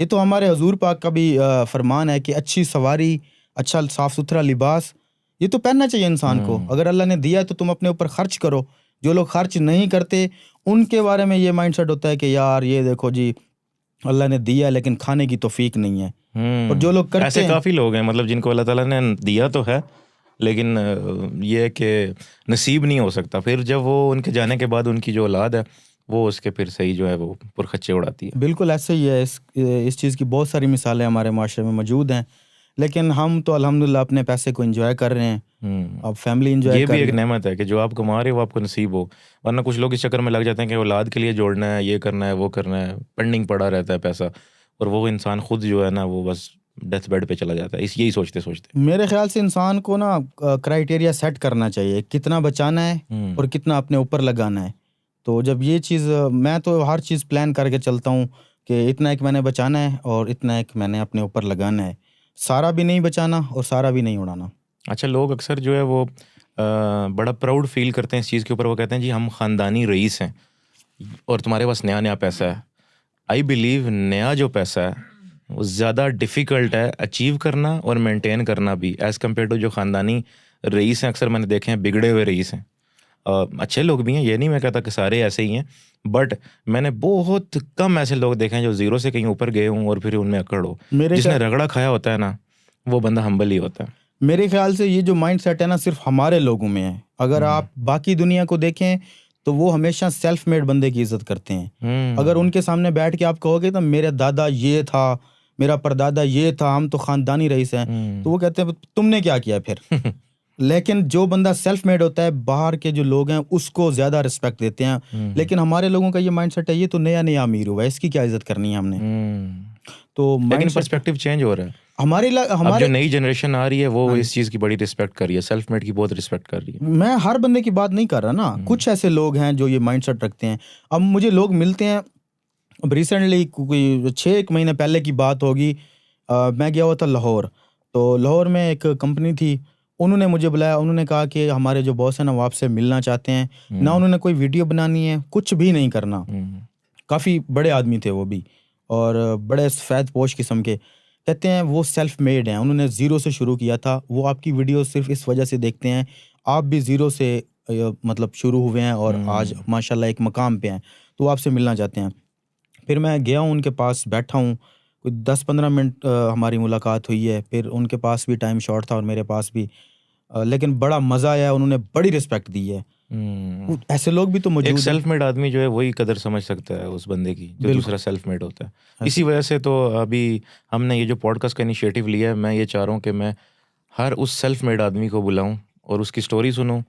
ये तो हमारे हुजूर पाक का भी फरमान है कि अच्छी सवारी, अच्छा साफ सुथरा लिबास ये तो पहनना चाहिए इंसान को। अगर अल्लाह ने दिया है तो तुम अपने ऊपर खर्च करो। जो लोग खर्च नहीं करते उनके बारे में ये माइंडसेट होता है कि यार ये देखो जी अल्लाह ने दिया लेकिन खाने की तौफीक नहीं है। और जो लोग करते ऐसे काफ़ी लोग हैं मतलब जिनको अल्लाह ताला ने दिया तो है लेकिन ये है कि नसीब नहीं हो सकता। फिर जब वो उनके जाने के बाद उनकी जो औलाद है वो उसके फिर सही जो है वो पुरखच्चे उड़ाती है। बिल्कुल ऐसे ही है। इस चीज़ की बहुत सारी मिसालें हमारे माशरे में मौजूद हैं, लेकिन हम तो अल्हम्दुलिल्लाह अपने पैसे को एंजॉय कर रहे हैं। अब फैमिली एंजॉय ये कर भी रही एक है। नेमत है कि जो आप कमा रहे हो वो आपको नसीब हो, वरना कुछ लोग इस चक्कर में लग जाते हैं कि औलाद के लिए जोड़ना है, ये करना है, वो करना है, पेंडिंग पड़ा रहता है पैसा, और वो इंसान खुद जो है ना वो बस डेथ बेड पे चला जाता है इस यही सोचते सोचते। मेरे ख्याल से इंसान को ना क्राइटेरिया सेट करना चाहिए, कितना बचाना है और कितना अपने ऊपर लगाना है। तो जब ये चीज़ मैं तो हर चीज़ प्लान करके चलता हूँ कि इतना एक मैंने बचाना है और इतना एक मैंने अपने ऊपर लगाना है। सारा भी नहीं बचाना और सारा भी नहीं उड़ाना। अच्छा, लोग अक्सर जो है वो बड़ा प्राउड फील करते हैं इस चीज़ के ऊपर। वो कहते हैं जी हम ख़ानदानी रईस हैं और तुम्हारे पास नया नया पैसा है। आई बिलीव नया जो पैसा है वो ज़्यादा डिफ़िकल्ट है अचीव करना और मेंटेन करना भी, एज़ कम्पेयर टू जो ख़ानदानी रईस हैं। अक्सर मैंने देखे हैं बिगड़े हुए रईस हैं। अच्छे लोग भी हैं, ये नहीं मैं कहता कि सारे ऐसे ही हैं, बट मैंने बहुत कम ऐसे लोग देखे हैं जो ज़ीरो से कहीं ऊपर गए हों और फिर उनमें अकड़ हो। जिसने रगड़ा खाया होता है ना वो बंदा हम्बल ही होता है। मेरे ख्याल से ये जो माइंड सेट है ना सिर्फ हमारे लोगों में है। अगर आप बाकी दुनिया को देखें तो वो हमेशा सेल्फ मेड बंदे की इज्जत करते हैं। अगर उनके सामने बैठ के आप कहोगे तो मेरे दादा ये था, मेरा परदादा ये था, हम तो खानदानी रईस हैं, तो वो कहते हैं तुमने क्या किया फिर। लेकिन जो बंदा सेल्फ मेड होता है बाहर के जो लोग हैं उसको ज्यादा रिस्पेक्ट देते हैं। लेकिन हमारे लोगों का ये माइंडसेट है ये तो नया नया अमीर हुआ है, इसकी क्या इज्जत करनी है हमने। तो लेकिन पर्सपेक्टिव चेंज हो रहा है। अब जो नई जनरेशन आ रही है वो इस चीज़ की बड़ी रिस्पेक्ट कर रही है, सेल्फ मेड की बहुत रिस्पेक्ट कर रही है। मैं हर बंदे की बात नहीं कर रहा ना, कुछ ऐसे लोग हैं जो ये माइंडसेट रखते हैं। अब मुझे लोग मिलते हैं, अब रिसेंटली कोई 6 महीने पहले की बात होगी, मैं गया हुआ था लाहौर। तो लाहौर में एक कंपनी थी, उन्होंने मुझे बुलाया, उन्होंने कहा कि हमारे जो बॉस हैं ना वो आपसे मिलना चाहते हैं। ना उन्होंने कोई वीडियो बनानी है, कुछ भी नहीं करना। काफ़ी बड़े आदमी थे वो भी और बड़े सफ़ेद पोश किस्म के। कहते हैं वो सेल्फ मेड हैं, उन्होंने ज़ीरो से शुरू किया था। वो आपकी वीडियो सिर्फ इस वजह से देखते हैं आप भी ज़ीरो से मतलब शुरू हुए हैं और आज माशाल्लाह एक मकाम पे हैं, तो वो आपसे मिलना चाहते हैं। फिर मैं गया हूँ उनके पास, बैठा हूँ, कोई 10-15 मिनट हमारी मुलाकात हुई है। फिर उनके पास भी टाइम शॉर्ट था और मेरे पास भी, लेकिन बड़ा मज़ा आया, उन्होंने बड़ी रिस्पेक्ट दी है। ऐसे लोग भी तो मौजूद एक हैं। सेल्फ मेड आदमी जो है वही कदर समझ सकता है उस बंदे की जो दूसरा सेल्फ मेड होता है। इसी वजह से तो अभी हमने ये जो पॉडकास्ट का इनिशिएटिव लिया है, मैं ये चाह रहा हूँ कि मैं हर उस सेल्फ मेड आदमी को बुलाऊं और उसकी स्टोरी सुनूं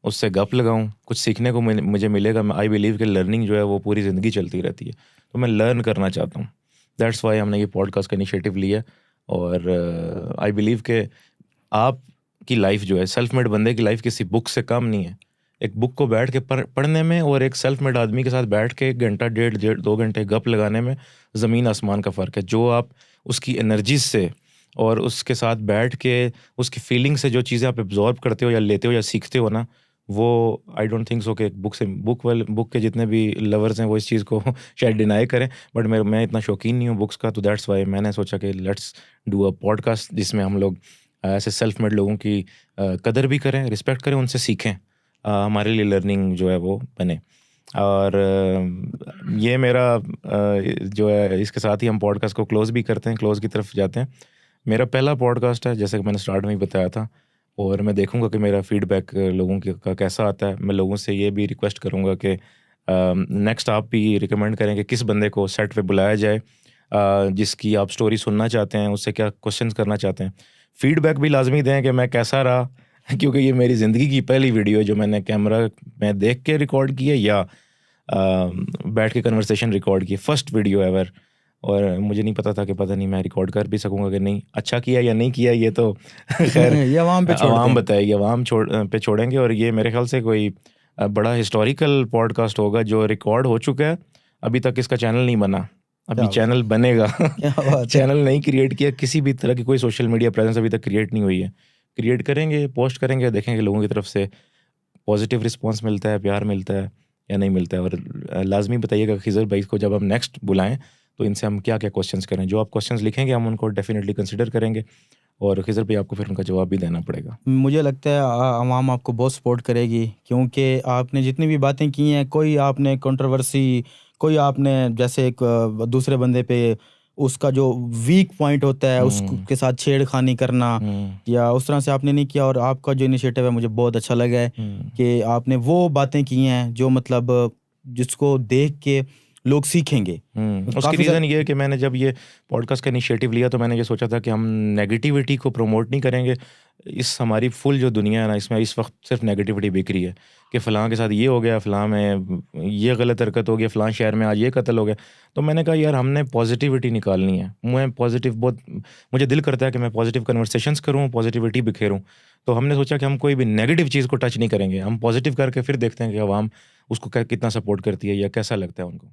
उससे गप लगाऊं, कुछ सीखने को मुझे मिलेगा। आई बिलीव कि लर्निंग जो है वो पूरी ज़िंदगी चलती रहती है, तो मैं लर्न करना चाहता हूँ। दैट्स वाई हमने ये पॉडकास्ट का इनिशिएटिव लिया। और आई बिलीव के आपकी लाइफ जो है, सेल्फ मेड बंदे की लाइफ किसी बुक से कम नहीं है। एक बुक को बैठ के पढ़ने में और एक सेल्फ मेड आदमी के साथ बैठ के 1 घंटा, डेढ़ 2 घंटे गप लगाने में ज़मीन आसमान का फ़र्क है। जो आप उसकी एनर्जी से और उसके साथ बैठ के उसकी फीलिंग से जो चीज़ें आप एब्जॉर्ब करते हो या लेते हो या सीखते हो ना, वो आई डोंट थिंक सो कि बुक के जितने भी लवर्स हैं वो इस चीज़ को शायद डिनाई करें, बट मैं इतना शौकीन नहीं हूँ बुक्स का। तो दैट्स वाई मैंने सोचा कि लेट्स डू अ पॉडकास्ट जिसमें हम लोग ऐसे सेल्फ मेड लोगों की कदर भी करें, रिस्पेक्ट करें, उनसे सीखें, हमारे लिए लर्निंग जो है वो बने। और ये मेरा जो है, इसके साथ ही हम पॉडकास्ट को क्लोज़ भी करते हैं, क्लोज़ की तरफ जाते हैं। मेरा पहला पॉडकास्ट है, जैसे कि मैंने स्टार्ट में ही बताया था, और मैं देखूंगा कि मेरा फीडबैक लोगों का कैसा आता है। मैं लोगों से ये भी रिक्वेस्ट करूंगा कि नेक्स्ट आप भी रिकमेंड करें कि किस बंदे को सेट पे बुलाया जाए, जिसकी आप स्टोरी सुनना चाहते हैं, उससे क्या क्वेश्चंस करना चाहते हैं। फीडबैक भी लाजमी दें कि मैं कैसा रहा क्योंकि ये मेरी ज़िंदगी की पहली वीडियो है जो मैंने कैमरा में देख के रिकॉर्ड की है या बैठ के कन्वर्सेशन रिकॉर्ड की, फर्स्ट वीडियो एवर। और मुझे नहीं पता था कि पता नहीं मैं रिकॉर्ड कर भी सकूंगा कि नहीं, अच्छा किया या नहीं किया ये तो खैर ये अवाम पे छोड़ते अवाम हैं। बताएगी, अवाम पे छोड़ेंगे। और ये मेरे ख्याल से कोई बड़ा हिस्टोरिकल पॉडकास्ट होगा जो रिकॉर्ड हो चुका है, अभी तक इसका चैनल नहीं बना, अभी क्या चैनल बनेगा। क्या बात है। चैनल नहीं क्रिएट किया, किसी भी तरह की कोई सोशल मीडिया प्रेजेंस अभी तक क्रिएट नहीं हुई है। क्रिएट करेंगे, पोस्ट करेंगे, देखेंगे लोगों की तरफ से पॉजिटिव रिस्पॉन्स मिलता है, प्यार मिलता है या नहीं मिलता है। और लाजमी बताइएगा खिज़र भाई को जब हम नेक्स्ट बुलाएं तो इनसे हम क्या क्या क्वेश्चंस करें। जो आप क्वेश्चंस लिखेंगे हम उनको डेफिनेटली कंसिडर करेंगे, और खिज़र भाई आपको फिर उनका जवाब भी देना पड़ेगा। मुझे लगता है अवाम आपको बहुत सपोर्ट करेगी, क्योंकि आपने जितनी भी बातें की हैं, कोई आपने कंट्रोवर्सी, कोई आपने जैसे एक दूसरे बंदे पे उसका जो वीक पॉइंट होता है उसके साथ छेड़खानी करना या उस तरह से आपने नहीं किया। और आपका जो इनिशिएटिव है मुझे बहुत अच्छा लगा है कि आपने वो बातें की हैं जो मतलब जिसको देख के लोग सीखेंगे। उसकी काफी रीज़न ये है कि मैंने जब ये पॉडकास्ट का इनिशिएटिव लिया तो मैंने ये सोचा था कि हम नेगेटिविटी को प्रमोट नहीं करेंगे। इस हमारी फुल जो दुनिया है ना, इसमें इस वक्त सिर्फ नेगेटिविटी बिक रही है कि फ़लाँ के साथ ये हो गया, फ़लाँ में ये गलत हरकत हो गया, फ़लाँ शहर में आज ये कत्ल हो गया। तो मैंने कहा यार हमने पॉजिटिविटी निकालनी है। मैं पॉजिटिव बहुत, मुझे दिल करता है कि मैं पॉजिटिव कन्वर्सेशंस करूँ, पॉजिटिविटी बिखेरूँ। तो हमने सोचा कि हम कोई भी नेगेटिव चीज़ को टच नहीं करेंगे, हम पॉजिटिव करके फिर देखते हैं कि अवाम उसको कितना सपोर्ट करती है या कैसा लगता है उनको।